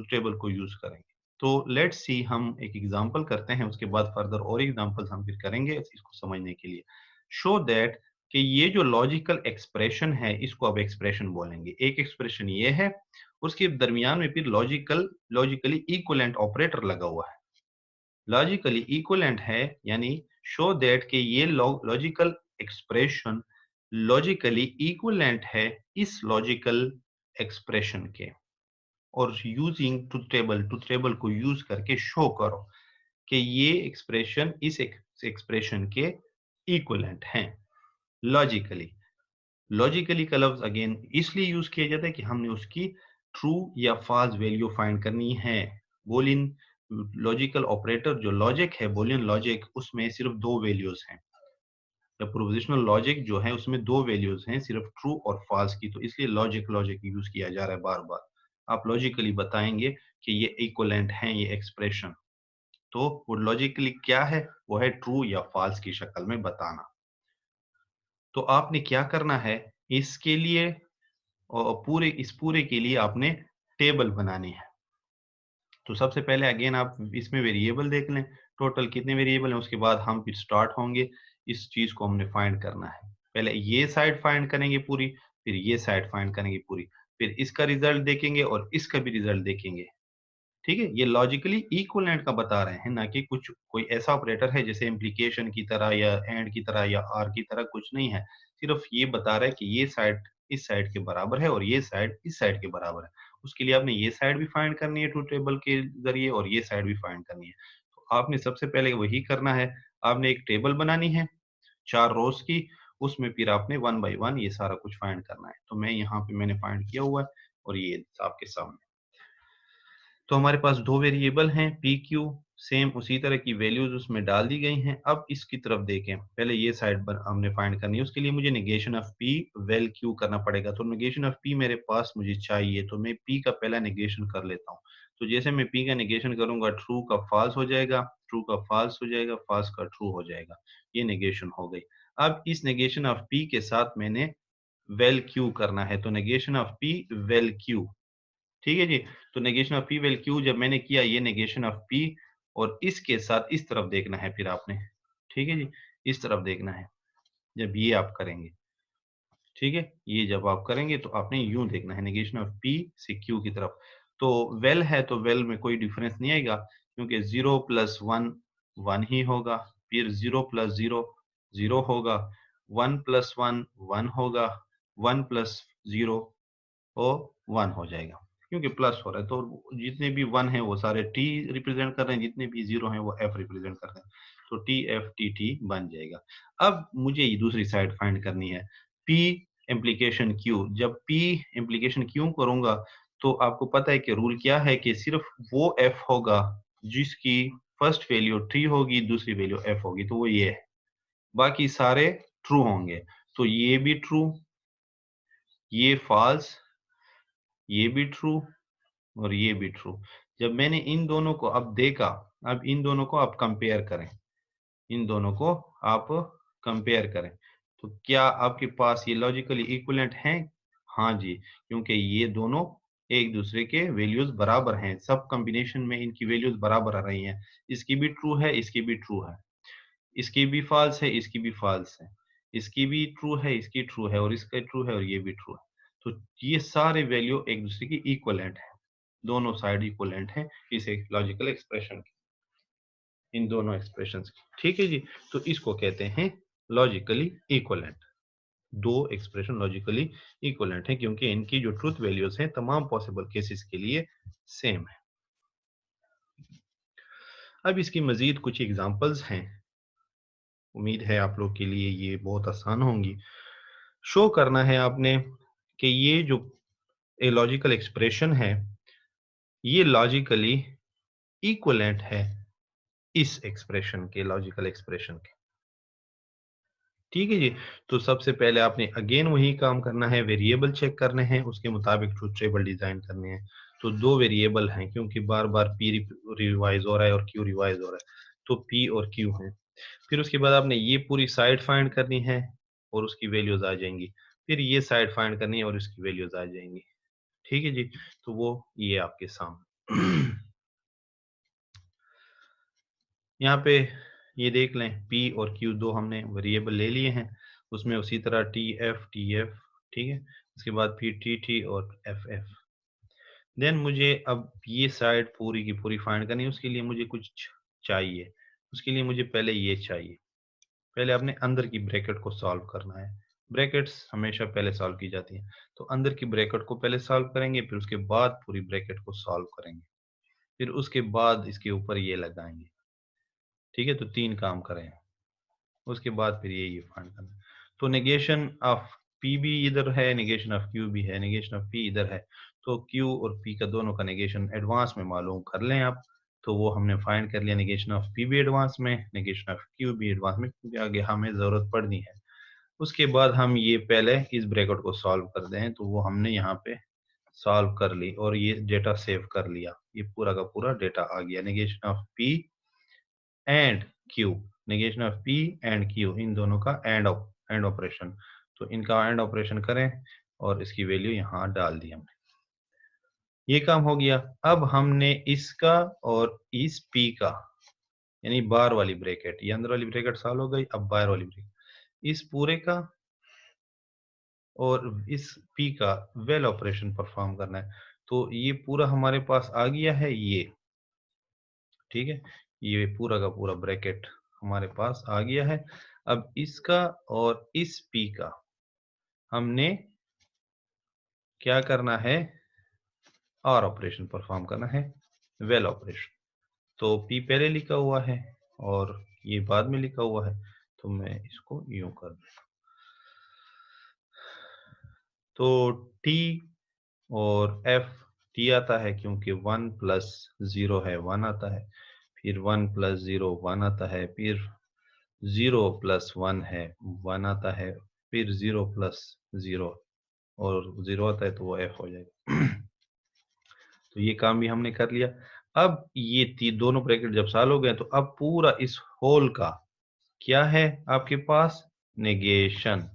table को यूज करेंगे। तो लेट्स सी, हम एक एग्जांपल करते हैं, उसके बाद फर्दर और एग्जांपल्स हम फिर करेंगे इसको समझने के लिए। शो दैट कि ये जो लॉजिकल एक्सप्रेशन है इसको अब एक्सप्रेशन बोलेंगे। एक एक्सप्रेशन ये है, उसके दरमियान में फिर लॉजिकली इक्विवेलेंट ऑपरेटर लगा हुआ है। लॉजिकली इक्विवेलेंट है यानी शो दैट कि ये लॉजिकल एक्सप्रेशन लॉजिकली इक्विवेलेंट है इस लॉजिकल एक्सप्रेशन के, और यूजिंग ट्रूथ टेबल को यूज करके शो करो कि ये एक्सप्रेशन इस एक्सप्रेशन के इक्विवेलेंट हैं लॉजिकली। लॉजिकली का लफ्ज अगेन इसलिए यूज किया जाता है कि हमने उसकी ट्रू या फॉल्स वैल्यू फाइंड करनी है। बोलियन लॉजिकल ऑपरेटर जो लॉजिक है, बोलियन लॉजिक, उसमें सिर्फ दो वैल्यूज हैं। द प्रोपोजिशनल लॉजिक जो है उसमें दो वैल्यूज हैं, सिर्फ ट्रू और फॉल्स की, तो इसलिए लॉजिक यूज किया जा रहा है बार बार। आप लॉजिकली बताएंगे कि ये इक्विवेलेंट हैं ये एक्सप्रेशन, तो वो लॉजिकली क्या है, वो है ट्रू या फॉल्स की शक्ल में बताना। तो आपने क्या करना है इसके लिए, और इस पूरे के लिए आपने टेबल बनानी है। तो सबसे पहले अगेन आप इसमें वेरिएबल देख लें, टोटल कितने वेरिएबल हैं, उसके बाद हम फिर स्टार्ट होंगे, इस चीज को हमने फाइंड करना है। पहले ये साइड फाइंड करेंगे पूरी, फिर ये साइड फाइंड करेंगे पूरी, फिर इसका रिजल्ट देखेंगे और इसका भी रिजल्ट देखेंगे। ठीक है, ये लॉजिकली इक्विवेलेंट का बता रहे हैं, ना कि कोई ऐसा ऑपरेटर है जैसे इम्प्लीकेशन की तरह या एंड की तरह या आर की तरह, कुछ नहीं है। सिर्फ ये बता रहा है कि ये साइड इस साइड के बराबर है और ये साइड इस साइड के बराबर है। उसके लिए आपने ये साइड भी फाइंड करनी है ट्रूथ टेबल के जरिए और ये साइड भी फाइंड करनी है। तो आपने सबसे पहले वही करना है, आपने एक टेबल बनानी है 4 रोज की, उसमें फिर आपने वन बाय वन ये सारा कुछ फाइंड करना है। तो मैं यहाँ पे मैंने फाइंड किया हुआ है और ये आपके सामने। तो हमारे पास दो वेरिएबल हैं पी क्यू, सेम उसी तरह की वैल्यूज उसमें डाल दी गई हैं। अब इसकी तरफ देखें, पहले ये साइड पर हमने फाइंड करनी है, उसके लिए मुझे negation of P vel Q करना पड़ेगा। तो नेगेशन ऑफ पी मेरे पास मुझे चाहिए, तो मैं पी का पहला नेगेशन कर लेता हूँ। तो जैसे मैं पी का नेगेशन करूंगा, ट्रू का फॉल्स हो जाएगा, ट्रू का फॉल्स हो जाएगा, फॉल्स का ट्रू हो जाएगा। ये नेगेशन हो गई। अब इस नेगेशन ऑफ पी के साथ मैंने वेल क्यू करना है, तो negation of P vel Q. ठीक है जी। तो negation of P vel Q जब मैंने किया, ये नेगेशन ऑफ पी, और इसके साथ इस तरफ देखना है फिर आपने। ठीक है जी, इस तरफ देखना है जब ये आप करेंगे। ठीक है, ये जब आप करेंगे तो आपने यूं देखना है, नेगेशन ऑफ पी से क्यू की तरफ। तो वेल है तो वेल में कोई डिफरेंस नहीं आएगा, क्योंकि 0 प्लस 1 1 ही होगा, फिर 0 प्लस 0 0 होगा, 1 प्लस 1 1 होगा, 1 प्लस 0 वो 1 हो जाएगा, क्योंकि प्लस हो रहा है। तो जितने भी 1 है वो सारे टी रिप्रेजेंट कर रहे हैं, जितने भी 0 है वो एफ रिप्रेजेंट कर रहे हैं। तो टी एफ टी टी बन जाएगा। अब मुझे ये दूसरी साइड फाइंड करनी है, पी इम्प्लीकेशन क्यू। जब पी इम्प्लीकेशन क्यू करूंगा, तो आपको पता है कि रूल क्या है, कि सिर्फ वो एफ होगा जिसकी फर्स्ट वैल्यू 3 होगी, दूसरी वैल्यू एफ होगी, तो वो ये है। बाकी सारे ट्रू होंगे। तो ये भी ट्रू, ये फॉल्स, ये भी ट्रू, और ये भी ट्रू। जब मैंने इन दोनों को अब देखा, अब इन दोनों को आप कंपेयर करें, इन दोनों को आप कंपेयर करें, तो क्या आपके पास ये लॉजिकली इक्विवेलेंट हैं? हाँ जी, क्योंकि ये दोनों एक दूसरे के वैल्यूज बराबर हैं, सब कॉम्बिनेशन में इनकी वैल्यूज बराबर आ रही हैं। इसकी भी ट्रू है, इसकी भी ट्रू है, इसकी भी फॉल्स है, इसकी भी फॉल्स है, इसकी भी ट्रू है, इसकी ट्रू है, और इसका ट्रू है, और ये भी ट्रू है। तो ये सारे वैल्यू एक दूसरे की इक्वलेंट है, दोनों साइड इक्वलेंट है इस एक लॉजिकल एक्सप्रेशन की, इन दोनों एक्सप्रेशंस की। ठीक है जी। तो इसको कहते हैं लॉजिकली इक्वलेंट। दो एक्सप्रेशन लॉजिकली इक्वलेंट हैं, क्योंकि इनकी जो ट्रूथ वैल्यूज हैं तमाम पॉसिबल केसेस के लिए सेम है। अब इसकी मजीद कुछ एग्जांपल्स हैं, उम्मीद है आप लोग के लिए ये बहुत आसान होंगी। शो करना है आपने कि ये जो ए लॉजिकल एक्सप्रेशन है, ये लॉजिकली इक्वलेंट है इस एक्सप्रेशन के, लॉजिकल एक्सप्रेशन के। ठीक है जी। तो सबसे पहले आपने अगेन वही काम करना है, वेरिएबल चेक करने हैं, उसके मुताबिक ट्रूथ टेबल डिजाइन करने हैं। तो दो वेरिएबल हैं, क्योंकि बार बार पी रिवाइज हो रहा है और क्यू रिवाइज हो रहा है, तो पी और क्यू है। फिर उसके बाद आपने ये पूरी साइड फाइंड करनी है और उसकी वैल्यूज आ जाएंगी। फिर ये साइड फाइंड करनी है और उसकी वैल्यूज आ जाएंगी। ठीक है जी। तो वो ये आपके सामने यहाँ पे ये देख लें, P और Q दो हमने वेरिएबल ले लिए हैं, उसमें उसी तरह टी एफ, ठीक है। उसके बाद फिर टी और एफ। देन मुझे अब ये साइड पूरी की पूरी फाइंड करनी है, उसके लिए मुझे कुछ चाहिए। उसके लिए मुझे पहले ये चाहिए, पहले आपने अंदर की ब्रैकेट को सॉल्व करना है। ब्रैकेट्स हमेशा पहले सॉल्व की जाती हैं, तो अंदर की ब्रैकेट को पहले सॉल्व करेंगे, फिर उसके बाद पूरी ब्रैकेट को सॉल्व करेंगे, फिर उसके बाद इसके ऊपर ये लगाएंगे। ठीक है, तो तीन काम करें, उसके बाद फिर ये फाइंड करना। तो नेगेशन ऑफ पी भी इधर है, नेगेशन ऑफ क्यू भी है, नेगेशन ऑफ पी इधर है। तो क्यू और पी का दोनों का नेगेशन एडवांस में मालूम कर लें आप। तो वो हमने फाइंड कर लिया, नेगेशन ऑफ पी भी एडवांस में, नेगेशन ऑफ क्यू भी एडवांस में, क्योंकि आगे हमें जरूरत पड़नी है। उसके बाद हम ये पहले इस ब्रैकेट को सॉल्व कर दें, तो वो हमने यहाँ पे सॉल्व कर ली और ये डेटा सेव कर लिया। ये पूरा का पूरा डेटा आ गया, negation of P and Q, negation of P and Q, इन दोनों का एंड ऑपरेशन। तो इनका एंड ऑपरेशन करें और इसकी वैल्यू यहाँ डाल दी हमने, ये काम हो गया। अब हमने इसका और इस पी का, यानी बाहर वाली ब्रैकेट, ये अंदर वाली ब्रैकेट सॉल्व हो गई, अब बाहर वाली ब्रैकेट, इस पूरे का और इस पी का वेल ऑपरेशन परफॉर्म करना है। तो ये पूरा हमारे पास आ गया है ये, ठीक है, ये पूरा का पूरा ब्रैकेट हमारे पास आ गया है। अब इसका और इस पी का हमने क्या करना है, और ऑपरेशन परफॉर्म करना है, वेल ऑपरेशन। तो पी पहले लिखा हुआ है और ये बाद में लिखा हुआ है, तो मैं इसको यूं कर दूं। तो टी और एफ टी आता है क्योंकि 1 प्लस 0 है 1 आता है, फिर 1 प्लस 0 1 आता है, फिर 0 प्लस 1 है 1 आता है, फिर 0 प्लस 0 और 0 आता है तो वो एफ हो जाएगा। तो ये काम भी हमने कर लिया। अब ये दोनों ब्रैकेट जब सॉल्व हो गए तो अब पूरा इस होल का क्या है आपके पास, नेगेशन।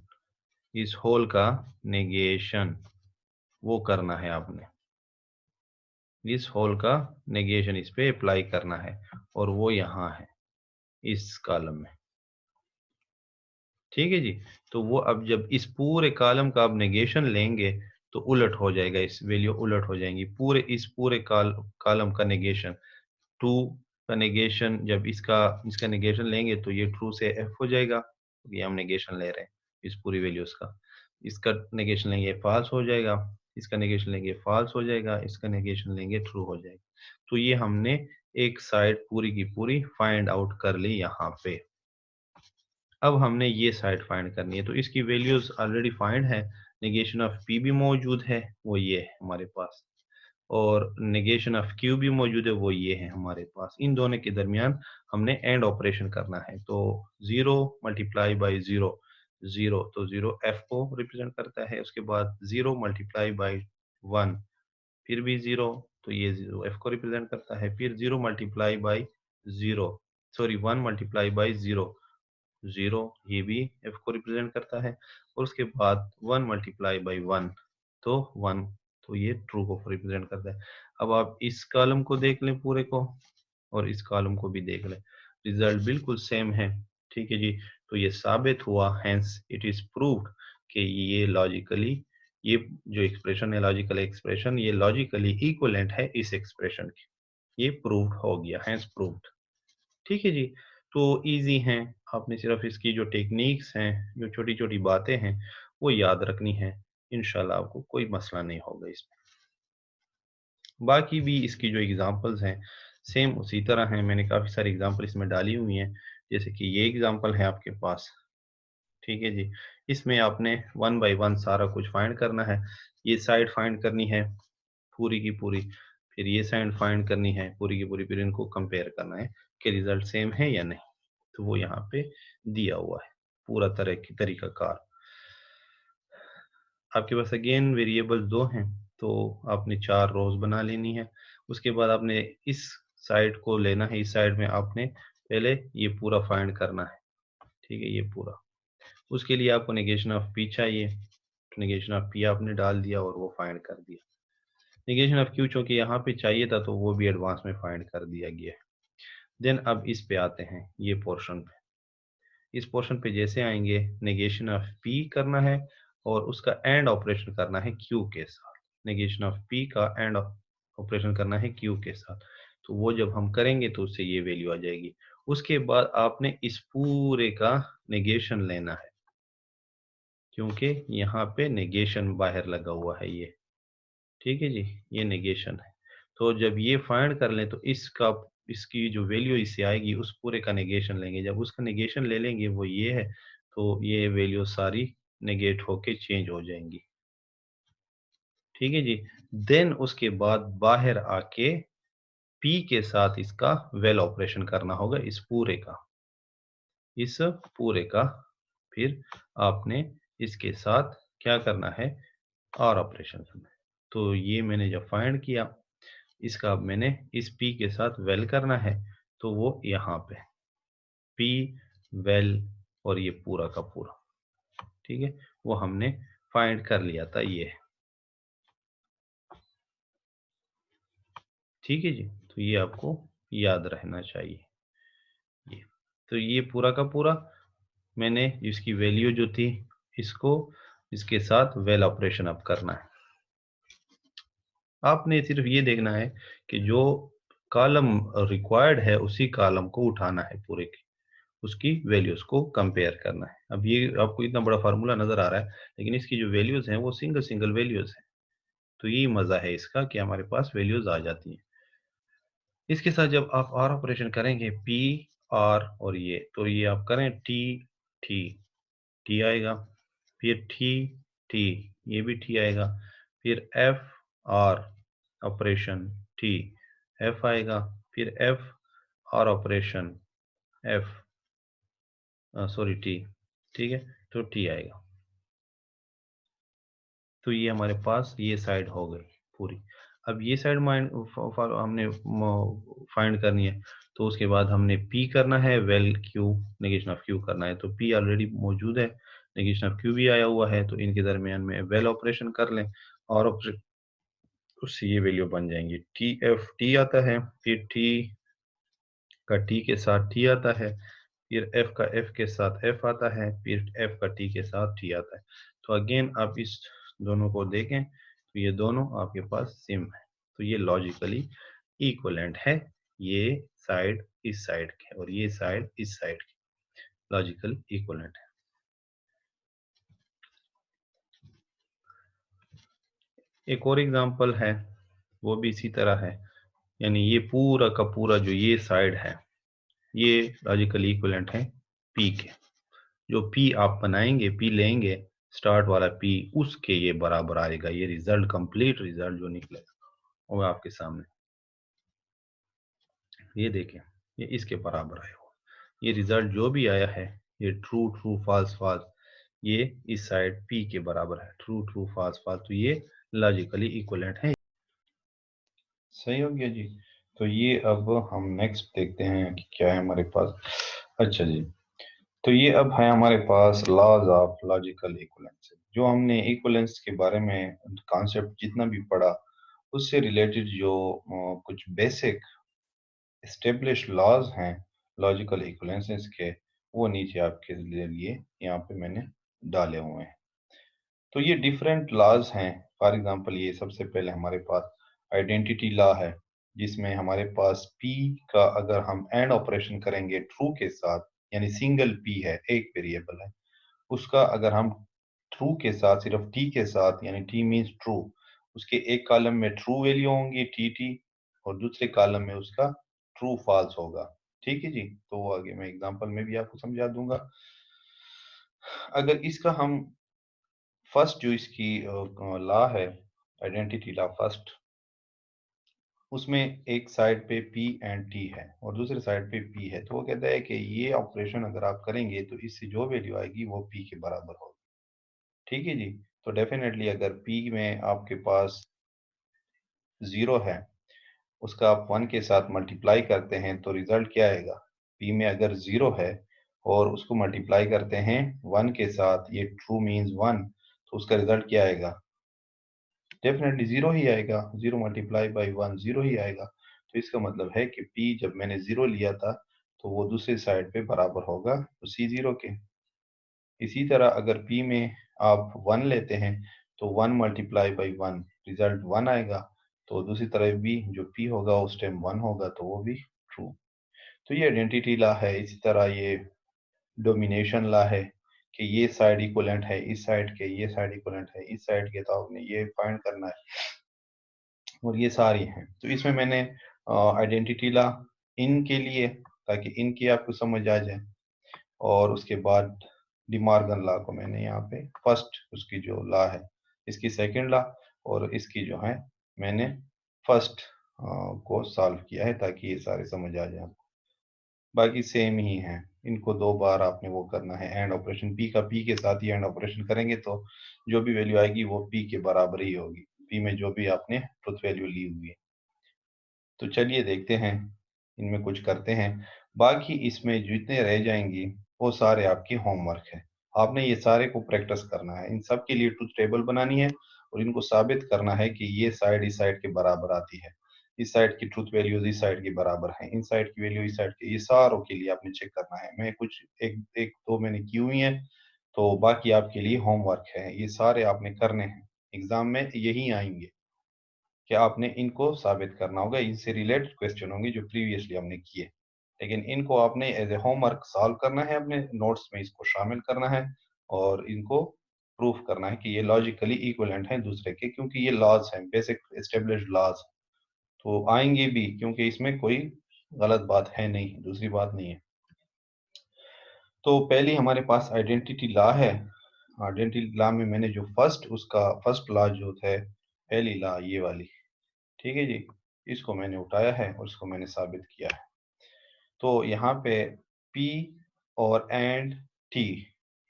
इस होल का नेगेशन वो करना है आपने, इस होल का नेगेशन इस पे अप्लाई करना है और वो यहाँ है इस कॉलम में। ठीक है जी। तो वो अब जब इस पूरे कॉलम का आप नेगेशन लेंगे तो उलट हो जाएगा, इस वैल्यू उलट हो जाएंगी, पूरे इस पूरे कॉलम का नेगेशन। ट्रू का नेगेशन जब इसका नेगेशन लेंगे तो ये ट्रू से एफ हो जाएगा, क्योंकि हम नेगेशन ले रहे हैं इस पूरी वैल्यूज का। इसका नेगेशन लेंगे फॉल्स हो जाएगा, इसका नेगेशन लेंगे फॉल्स हो जाएगा, इसका नेगेशन लेंगे ट्रू हो जाएगा। तो ये हमने एक साइड पूरी की पूरी फाइंड आउट कर ली यहाँ पे। अब हमने ये साइड फाइंड करनी है, तो इसकी वैल्यूज ऑलरेडी फाइंड है। नेगेशन ऑफ पी भी मौजूद है, वो ये है हमारे पास, और नेगेशन ऑफ क्यू भी मौजूद है, वो ये है हमारे पास। इन दोनों के दरमियान हमने एंड ऑपरेशन करना है। तो 0 मल्टीप्लाई बाई 0 0, तो 0 एफ को रिप्रेजेंट करता है। उसके बाद 0 मल्टीप्लाई बाई 1 फिर भी 0, तो ये 0 एफ को रिप्रेजेंट करता है। फिर 0 multiply by 0, sorry 1 multiply by 0 0, ये भी एफ को रिप्रेजेंट करता है। और उसके बाद 1 मल्टीप्लाई बाई 1, तो 1, तो ये ट्रू को रिप्रेजेंट करता है। अब आप इस कॉलम को देख लें पूरे को और इस कॉलम को भी देख लें, रिजल्ट बिल्कुल सेम है। ठीक है जी। तो ये साबित हुआ, हेंस इट इज प्रूव्ड कि ये लॉजिकली, ये जो एक्सप्रेशन है लॉजिकल एक्सप्रेशन, ये लॉजिकली इक्विवेलेंट है इस एक्सप्रेशन की। ये प्रूव्ड हो गया, हेंस प्रूव्ड। ठीक है जी। तो इजी हैं, आपने सिर्फ इसकी जो टेक्निक्स हैं, जो छोटी छोटी बातें हैं, वो याद रखनी है। इंशाल्लाह आपको कोई मसला नहीं होगा इसमें। बाकी भी इसकी जो एग्जांपल्स हैं सेम उसी तरह हैं, मैंने काफ़ी सारी एग्जांपल इसमें डाली हुई हैं। जैसे कि ये एग्जांपल है आपके पास। ठीक है जी। इसमें आपने वन बाय वन सारा कुछ फाइंड करना है। ये साइड फाइंड करनी है पूरी की पूरी, फिर ये साइड फाइंड करनी है पूरी की पूरी, फिर इनको कंपेयर करना है कि रिजल्ट सेम है या नहीं। तो वो यहाँ पे दिया हुआ है पूरा तरह की तरीका कार। आपके पास अगेन वेरिएबल्स दो हैं, तो आपने 4 रोज बना लेनी है। उसके बाद आपने इस साइड को लेना है, इस साइड में आपने पहले ये पूरा फाइंड करना है। ठीक है, ये पूरा। उसके लिए आपको नेगेशन ऑफ पी चाहिए, तो नेगेशन ऑफ पी आपने डाल दिया और वो फाइंड कर दिया। नेगेशन ऑफ क्यू चूंकि यहाँ पे चाहिए था तो वो भी एडवांस में फाइंड कर दिया गया है। देन अब इस पे आते हैं, ये पोर्शन पे। इस पोर्शन पे जैसे आएंगे, नेगेशन ऑफ पी करना है और उसका एंड ऑपरेशन करना है क्यू के साथ। नेगेशन ऑफ पी का एंड ऑपरेशन करना है क्यू के साथ। तो वो जब हम करेंगे तो उससे ये वैल्यू आ जाएगी। उसके बाद आपने इस पूरे का नेगेशन लेना है, क्योंकि यहाँ पे नेगेशन बाहर लगा हुआ है ये। ठीक है जी, ये नेगेशन है। तो जब ये फाइंड कर लें तो इसका, इसकी जो वैल्यू इससे आएगी उस पूरे का नेगेशन लेंगे। जब उसका नेगेशन ले लेंगे वो ये है, तो ये वैल्यू सारी नेगेट होके चेंज हो जाएंगी। ठीक है जी। देन उसके बाद बाहर आके पी के साथ इसका वेल ऑपरेशन करना होगा, इस पूरे का, इस पूरे का। फिर आपने इसके साथ क्या करना है, और ऑपरेशन करना है। तो ये मैंने जब फाइंड किया, इसका अब मैंने इस पी के साथ वेल करना है, तो वो यहाँ पे पी वेल और ये पूरा का पूरा। ठीक है, वो हमने फाइंड कर लिया था ये। ठीक है जी। तो ये आपको याद रहना चाहिए ये। तो ये पूरा का पूरा मैंने इसकी वैल्यू जो थी, इसको इसके साथ वेल ऑपरेशन अब करना है। आपने सिर्फ ये देखना है कि जो कॉलम रिक्वायर्ड है उसी कॉलम को उठाना है पूरे की, उसकी वैल्यूज को कंपेयर करना है। अब ये आपको इतना बड़ा फार्मूला नजर आ रहा है, लेकिन इसकी जो वैल्यूज हैं वो सिंगल सिंगल वैल्यूज हैं। तो यही मजा है इसका कि हमारे पास वैल्यूज आ जाती हैं। इसके साथ जब आप और ऑपरेशन करेंगे, पी आर और ये, तो ये आप करें टी टी, टी आएगा, फिर टी टी, ये भी टी आएगा, फिर F R, operation T, F आएगा, फिर एफ और ऑपरेशन एफ, सॉरी टी, ठीक है, तो टी आएगा। तो ये हमारे पास ये साइड हो गई पूरी। अब ये साइड माइंड हमने फाइंड करनी है, तो उसके बाद हमने पी करना है, well Q negation of Q करना है। तो पी ऑलरेडी मौजूद है, नेगेशन ऑफ क्यू भी आया हुआ है, तो इनके दरमियान में वेल ऑपरेशन कर लें और उससे ये वैल्यू बन जाएंगी। टी एफ टी आता है, फिर टी का टी के साथ टी आता है, फिर एफ का एफ के साथ एफ आता है, फिर एफ का टी के साथ टी आता है। तो अगेन आप इस दोनों को देखें तो ये दोनों आपके पास सेम है, तो ये लॉजिकली इक्वलेंट है। ये साइड इस साइड के और ये साइड इस साइड के लॉजिकल इक्वलेंट है। एक और एग्जांपल है, वो भी इसी तरह है, यानी ये पूरा का पूरा जो ये साइड है ये लॉजिकल इक्वलेंट है पी के। जो पी आप बनाएंगे, पी लेंगे स्टार्ट वाला पी, उसके ये बराबर आएगा। ये रिजल्ट, कंप्लीट रिजल्ट जो निकलेगा वो आपके सामने, ये देखें, ये इसके बराबर आया हुआ। ये रिजल्ट जो भी आया है, ये ट्रू ट्रू फॉल्स फॉल्स, ये इस साइड पी के बराबर है, ट्रू ट्रू फॉल्स फॉल्स, तो ये लॉजिकली इक्वलेंट है। सही हो गया जी। तो ये अब हम नेक्स्ट देखते हैं कि क्या है हमारे पास। अच्छा जी, तो ये अब है हमारे पास लॉज ऑफ लॉजिकल इक्विवेलेंस। जो हमने इक्विवेलेंस के बारे में कॉन्सेप्ट जितना भी पढ़ा, उससे रिलेटेड जो कुछ बेसिक एस्टेब्लिश लॉज हैं लॉजिकल इक्विवेलेंसेस के, वो नीचे आपके लिए यहाँ पे मैंने डाले हुए हैं। तो ये डिफरेंट लॉज हैं। फॉर एग्जांपल, ये सबसे पहले हमारे पास आइडेंटिटी लॉ है, जिसमें हमारे पास p का अगर हम एंड ऑपरेशन करेंगे ट्रू के साथ, यानी सिंगल p है, एक वेरिएबल है, उसका अगर हम ट्रू के साथ, सिर्फ t के साथ, यानी t मीन्स ट्रू, उसके एक कॉलम में ट्रू वैल्यू होंगी tt, और दूसरे कॉलम में उसका ट्रू फॉल्स होगा। ठीक है जी, तो वो आगे मैं एग्जांपल में भी आपको समझा दूंगा। अगर इसका हम फर्स्ट जो इसकी लॉ है, आइडेंटिटी लॉ फर्स्ट, उसमें एक साइड पे P एंड T है और दूसरे साइड पे P है, तो वो कहता है कि ये ऑपरेशन अगर आप करेंगे तो इससे जो वैल्यू आएगी वो P के बराबर होगी। ठीक है जी, तो डेफिनेटली अगर P में आपके पास 0 है, उसका आप 1 के साथ मल्टीप्लाई करते हैं तो रिजल्ट क्या आएगा। P में अगर 0 है और उसको मल्टीप्लाई करते हैं 1 के साथ, ये ट्रू मीन्स 1, तो उसका रिजल्ट क्या आएगा, डेफिनेटली 0 ही आएगा। 0 मल्टीप्लाई बाई 1 0 ही आएगा। तो इसका मतलब है कि P जब मैंने 0 लिया था तो वो दूसरे साइड पे बराबर होगा उसी 0 के। इसी तरह अगर P में आप 1 लेते हैं तो 1 मल्टीप्लाई बाई 1 रिजल्ट 1 आएगा, तो दूसरी तरफ भी जो P होगा उस टाइम 1 होगा, तो वो भी ट्रू। तो ये आइडेंटिटी लॉ है। इसी तरह ये डोमिनेशन लॉ है कि ये साइड इक्वलेंट है इस साइड के, ये साइड इक्वलेंट है इस साइड के, तो आपने ये फाइंड करना है, और ये सारी हैं। तो इसमें मैंने आइडेंटिटी ला इन के लिए, ताकि इनकी आपको समझ आ जाए, और उसके बाद डिमार्गन ला को मैंने यहाँ पे फर्स्ट, उसकी जो ला है इसकी सेकंड ला, और इसकी जो है मैंने फर्स्ट को सॉल्व किया है, ताकि ये सारे समझ आ जाए आपको। बाकी सेम ही है, इनको दो बार आपने वो करना है एंड ऑपरेशन। पी का पी के साथ ही एंड ऑपरेशन करेंगे तो जो भी वैल्यू आएगी वो पी के बराबर ही होगी, पी में जो भी आपने ट्रुथ वैल्यू ली हुई है। तो चलिए देखते हैं, इनमें कुछ करते हैं। बाकी इसमें जितने रह जाएंगी वो सारे आपके होमवर्क है। आपने ये सारे को प्रैक्टिस करना है, इन सब के लिए ट्रुथ टेबल बनानी है, और इनको साबित करना है कि ये साइड इस साइड के बराबर आती है, इस साइड की ट्रुथ वैल्यूज इस साइड के बराबर है, इन साइड की वैल्यू इस साइड के, ये सारों के लिए आपने चेक करना है। मैं कुछ एक एक दो मैंने की हुई है, तो बाकी आपके लिए होमवर्क है, ये सारे आपने करने हैं, एग्जाम में यही आएंगे कि आपने इनको साबित करना होगा। इनसे रिलेटेड क्वेश्चन होंगे जो प्रीवियसली हमने किए, लेकिन इनको आपने एज ए होमवर्क सॉल्व करना है, अपने नोट्स में इसको शामिल करना है, और इनको प्रूफ करना है कि ये लॉजिकली इक्विवेलेंट हैं दूसरे के, क्योंकि ये लॉज हैं, बेसिक एस्टेब्लिश्ड लॉज, तो आएंगे भी, क्योंकि इसमें कोई गलत बात है नहीं, दूसरी बात नहीं है। तो पहली हमारे पास आइडेंटिटी लॉ है। आइडेंटिटी लॉ में मैंने जो फर्स्ट, उसका फर्स्ट लॉ जो है, पहली लॉ ये वाली, ठीक है जी, इसको मैंने उठाया है और इसको मैंने साबित किया है। तो यहाँ पे P और एंड T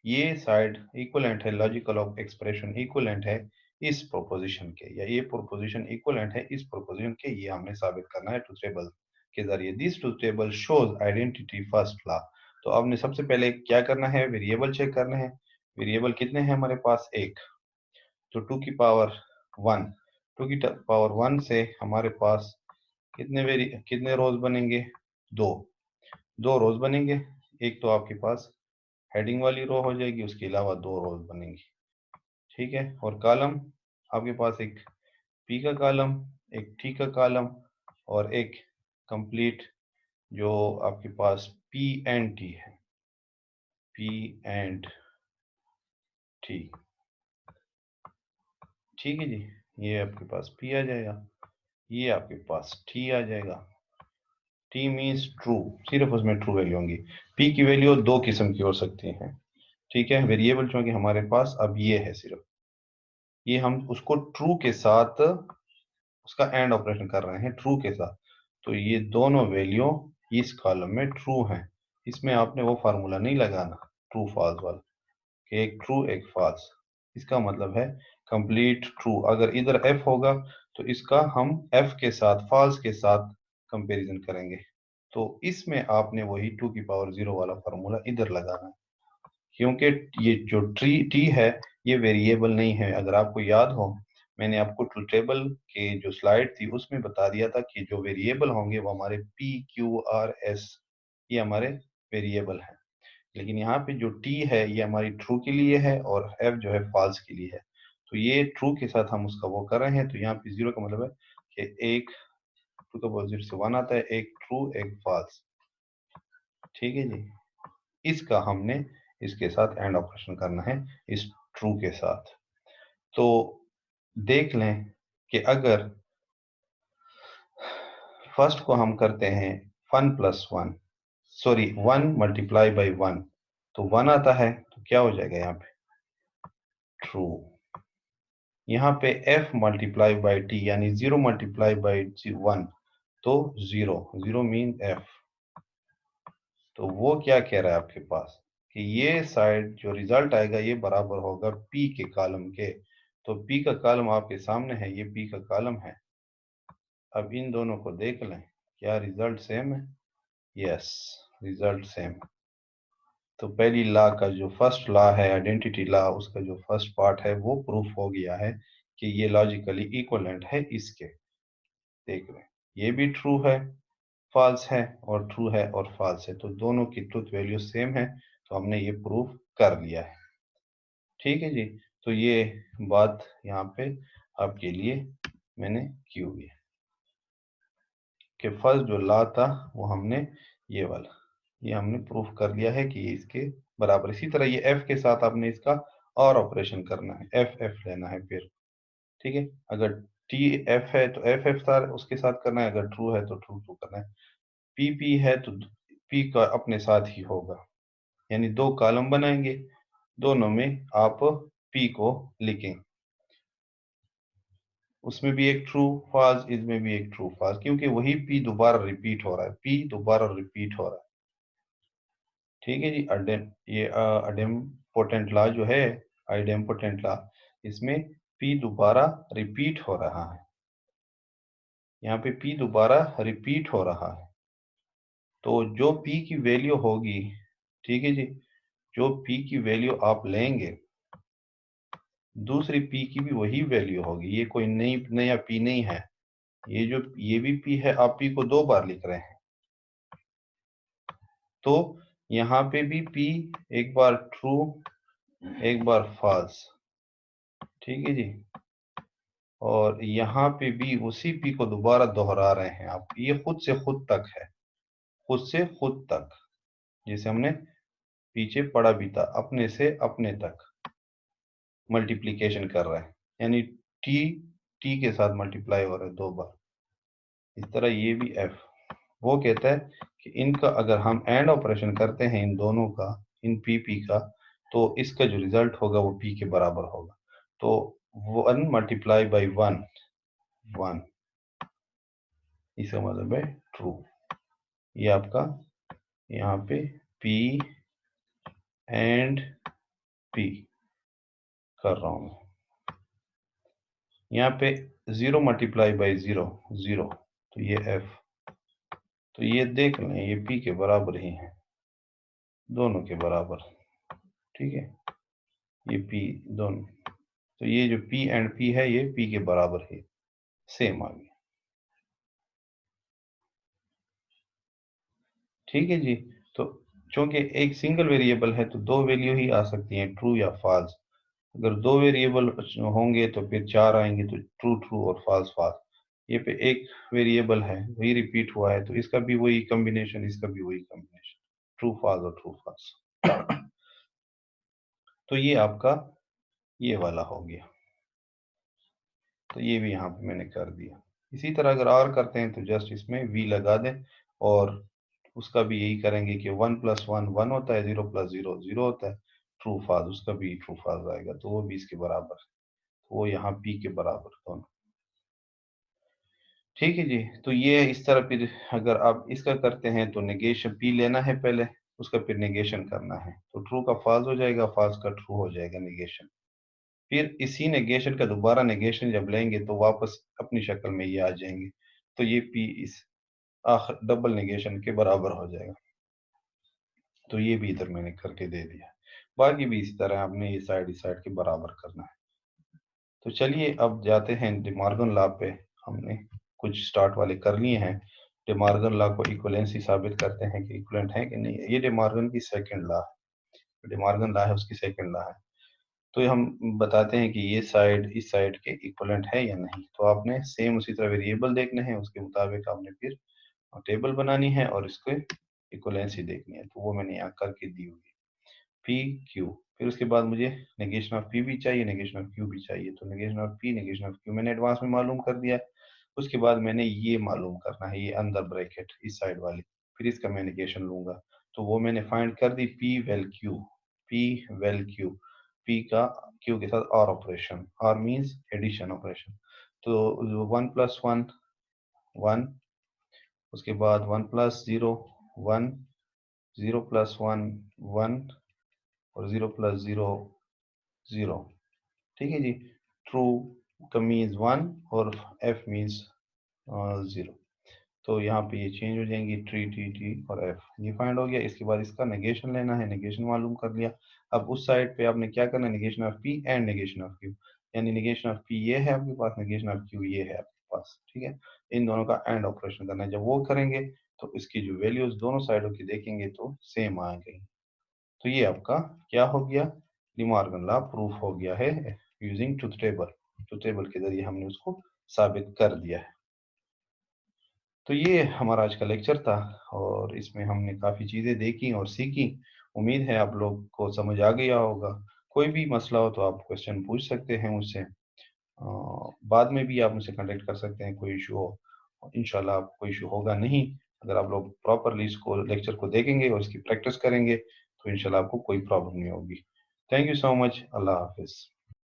ये साइड इक्वलेंट है, लॉजिकल ऑफ एक्सप्रेशन इक्वलेंट है इस प्रोपोजिशन के, या ये प्रोपोजिशन इक्वलेंट है इस प्रोपोजिशन के, ये हमने साबित करना है ट्रूथ टेबल के जरिए। This truth table shows identity first law. तो आपने सबसे पहले क्या करना है, वेरिएबल चेक करना है। वेरिएबल कितने हैं हमारे पास, एक। तो 2 की पावर 1, 2 की पावर 1 से हमारे पास कितने रोज बनेंगे, दो। दो रोज बनेंगे। एक तो आपके पास हेडिंग वाली रो हो जाएगी, उसके अलावा दो रोज बनेंगी। ठीक है, और कॉलम आपके पास एक पी का कॉलम, एक टी का कॉलम और एक कंप्लीट जो आपके पास पी एंड टी है, पी एंड टी। ठीक है जी, ये आपके पास पी आ जाएगा, ये आपके पास टी आ जाएगा। टी मीन्स ट्रू, सिर्फ उसमें ट्रू वैल्यू होंगी। पी की वैल्यू दो किस्म की हो सकती है। ठीक है, वेरिएबल चूंकि हमारे पास अब ये है, सिर्फ ये हम उसको ट्रू के साथ उसका एंड ऑपरेशन कर रहे हैं, ट्रू के साथ। तो ये दोनों वैल्यू इस कॉलम में ट्रू हैं। इसमें आपने वो फार्मूला नहीं लगाना ट्रू फॉल्स वाला कि एक ट्रू एक फॉल्स। इसका मतलब है कंप्लीट ट्रू। अगर इधर एफ होगा तो इसका हम एफ के साथ, फॉल्स के साथ कंपैरिजन करेंगे। तो इसमें आपने वही 2 की पावर 0 वाला फार्मूला इधर लगाना है, क्योंकि ये जो टी है ये वेरिएबल नहीं है। अगर आपको याद हो, मैंने आपको ट्रूथ टेबल के जो स्लाइड थी उसमें बता दिया था कि जो वेरिएबल होंगे वो हमारे पी क्यू आर एस, ये हमारे वेरिएबल हैं। लेकिन यहाँ पे जो टी है ये हमारी ट्रू के लिए है और एफ जो है फॉल्स के लिए है। तो ये ट्रू के साथ हम उसका वो कर रहे हैं। तो यहाँ पे 0 का मतलब है कि एक ट्रू का पावर 0 से 1 आता है, एक ट्रू एक फॉल्स। ठीक है जी, इसका हमने इसके साथ एंड ऑपरेशन करना है, इस ट्रू के साथ। तो देख लें कि अगर फर्स्ट को हम करते हैं 1 प्लस 1, सॉरी 1 मल्टीप्लाई बाई 1, तो 1 आता है, तो क्या हो जाएगा यहाँ पे, ट्रू। यहाँ पे f मल्टीप्लाई बाई टी यानी 0 मल्टीप्लाई बाई 1, तो 0, 0 मीन f। तो वो क्या कह रहा है आपके पास कि ये साइड जो रिजल्ट आएगा ये बराबर होगा p के कॉलम के। तो p का कॉलम आपके सामने है, ये p का कॉलम है। अब इन दोनों को देख लें, क्या रिजल्ट सेम है? Yes, result same. तो पहली लॉ का जो फर्स्ट लॉ है, आइडेंटिटी लॉ, उसका जो फर्स्ट पार्ट है वो प्रूफ हो गया है कि ये लॉजिकली इक्वलेंट है इसके। देख लें, ये भी ट्रू है, फॉल्स है, और ट्रू है और फॉल्स है, तो दोनों की ट्रूथ वैल्यू सेम है। तो हमने ये प्रूफ कर लिया है। ठीक है जी, तो ये बात यहाँ पे आपके लिए मैंने की हुई है कि फर्स्ट जो लॉ था वो हमने ये वाला, ये हमने प्रूफ कर लिया है कि ये इसके बराबर। इसी तरह ये एफ के साथ आपने इसका और ऑपरेशन करना है, एफ एफ लेना है फिर। ठीक है, अगर टी एफ है तो एफ एफ सार उसके साथ करना है, अगर ट्रू है तो ट्रू ट्रू करना है। पी पी है तो पी का अपने साथ ही होगा, यानी दो कॉलम बनाएंगे, दोनों में आप पी को लिखें, उसमें भी एक ट्रू फॉल्स, इसमें भी एक ट्रू फॉल्स, क्योंकि वही पी दोबारा रिपीट हो रहा है, पी दोबारा रिपीट हो रहा है। ठीक है जी, ये अडेम्पोटेंट लॉ जो है, आइडेम्पोटेंट लॉ, इसमें पी दोबारा रिपीट हो रहा है, यहाँ पे पी दोबारा रिपीट हो रहा है। तो जो p की वैल्यू होगी, ठीक है जी, जो p की वैल्यू आप लेंगे, दूसरी p की भी वही वैल्यू होगी। ये कोई नया p नहीं है, ये भी p है, आप p को दो बार लिख रहे हैं। तो यहाँ पे भी p एक बार ट्रू एक बार फॉल्स। ठीक है जी, और यहाँ पे भी उसी p को दोबारा दोहरा रहे हैं आप। ये खुद से खुद तक है, खुद से खुद तक, जैसे हमने पीछे पढ़ा भी था, अपने से अपने तक मल्टीप्लीकेशन कर रहा है, यानी टी टी के साथ मल्टीप्लाई हो रहा है दो बार। इस तरह ये भी एफ, वो कहता है कि इनका अगर हम एंड ऑपरेशन करते हैं इन दोनों का, इन पी पी का, तो इसका जो रिजल्ट होगा वो पी के बराबर होगा। तो 1 मल्टीप्लाई बाई 1, 1, इसका मतलब है ट्रू। ये आपका यहाँ पे P एंड P कर रहा हूँ। यहाँ पे 0 मल्टीप्लाई बाई 0 0, तो ये F, तो ये देख लें ये P के बराबर ही है, दोनों के बराबर। ठीक है, ये P दोनों, तो ये जो P एंड P है ये P के बराबर है, सेम आ गया। ठीक है जी। तो चूंकि एक सिंगल वेरिएबल है तो दो वैल्यू ही आ सकती हैं, ट्रू या फॉल्स। अगर दो वेरिएबल होंगे तो फिर चार आएंगे, तो ट्रू ट्रू और फॉल्स फॉल्स। ये पे एक वेरिएबल है वही रिपीट हुआ है, तो इसका भी वही कॉम्बिनेशन, इसका भी वही कॉम्बिनेशन, ट्रू फॉल्स और ट्रू फॉल्स। तो ये आपका ये वाला हो गया, तो ये भी यहाँ पे मैंने कर दिया। इसी तरह अगर और करते हैं तो जस्ट इसमें वी लगा दें, और उसका भी यही करेंगे कि 1 प्लस 1 1 होता है, 0 प्लस 0 0 होता है, ट्रू फॉल्स, उसका भी ट्रू फॉल्स आएगा, तो वो भी इसके बराबर है, तो वो यहाँ पी के बराबर दोनों। ठीक है जी। तो ये इस तरह फिर अगर आप इसका करते हैं तो नेगेशन पी लेना है पहले, उसका फिर नेगेशन करना है, तो ट्रू का फॉल्स हो जाएगा, फॉल्स का ट्रू हो जाएगा नेगेशन। फिर इसी नेगेशन का दोबारा नेगेशन जब लेंगे तो वापस अपनी शक्ल में ये आ जाएंगे, तो ये पी इस आखिर डबल नेगेशन के बराबर हो जाएगा। तो ये भी इधर मैंने करके दे दिया, बाकी भी इसी तरह आपने ये साइड इस साइड के बराबर करना है। तो चलिए अब जाते हैं डिमॉर्गन लॉ पे। हमने कुछ स्टार्ट वाले कर लिए हैं, डिमॉर्गन लॉ को इक्वलेंसी साबित करते हैं कि इक्वलेंट है कि नहीं है। ये डिमॉर्गन की सेकंड लॉ, डिमॉर्गन लॉ है उसकी सेकंड लॉ है। तो ये हम बताते हैं कि ये साइड इस साइड के इक्वलेंट है या नहीं। तो आपने सेम उसी तरह वेरिएबल देखने हैं, उसके मुताबिक आपने फिर टेबल बनानी है और इसके इक्वलेंसी देखनी है, तो वो मैंने यहाँ करके दी हुई है, पी क्यू। फिर उसके बाद मुझे नेगेशन ऑफ पी भी चाहिए, नेगेशन ऑफ क्यू भी चाहिए, तो negation of P negation of Q मैंने एडवांस में मालूम कर दिया। उसके बाद मैंने ये मालूम करना है, ये अंदर ब्रैकेट इस साइड वाली, फिर इसका मैं नेगेशन लूंगा, तो वो मैंने फाइंड कर दी, P vel Q, P vel Q, P का क्यू के साथ और ऑपरेशन, और मीन्स एडिशन ऑपरेशन। तो 1 प्लस 1 1, उसके बाद 1 प्लस 0 1, 0 प्लस 1 1, और 0 प्लस 0 0। ठीक है जी। ट्रू का मीन्स 1 और एफ मीन्स 0, तो यहाँ पे ये चेंज हो जाएंगी, ट्री टी टी और एफ, ये फाइंड हो गया। इसके बाद इसका नेगेशन लेना है, नेगेशन मालूम कर लिया। अब उस साइड पे आपने क्या करना है, negation of P and negation of Q, यानी नेगेशन ऑफ पी ये है आपके पास, नेगेशन ऑफ क्यू ये है आपके पास। ठीक है, इन दोनों का एंड ऑपरेशन करना है। जब वो करेंगे तो इसकी जो वैल्यूज दोनों साइडों की देखेंगे तो सेम आ गई। तो ये आपका क्या हो गया, डिमॉर्गन लॉ प्रूफ हो गया है using truth table. Truth table के जरिए हमने उसको साबित कर दिया है। तो ये हमारा आज का लेक्चर था, और इसमें हमने काफ़ी चीज़ें देखी और सीखी। उम्मीद है आप लोग को समझ आ गया होगा। कोई भी मसला हो तो आप क्वेश्चन पूछ सकते हैं मुझसे, बाद में भी आप मुझसे कांटेक्ट कर सकते हैं, कोई इशू हो। इंशाल्लाह आपको कोई इशू होगा नहीं, अगर आप लोग प्रॉपरली इसको लेक्चर को देखेंगे और इसकी प्रैक्टिस करेंगे तो इंशाल्लाह आपको कोई प्रॉब्लम नहीं होगी। Thank you so much. अल्लाह हाफिज़।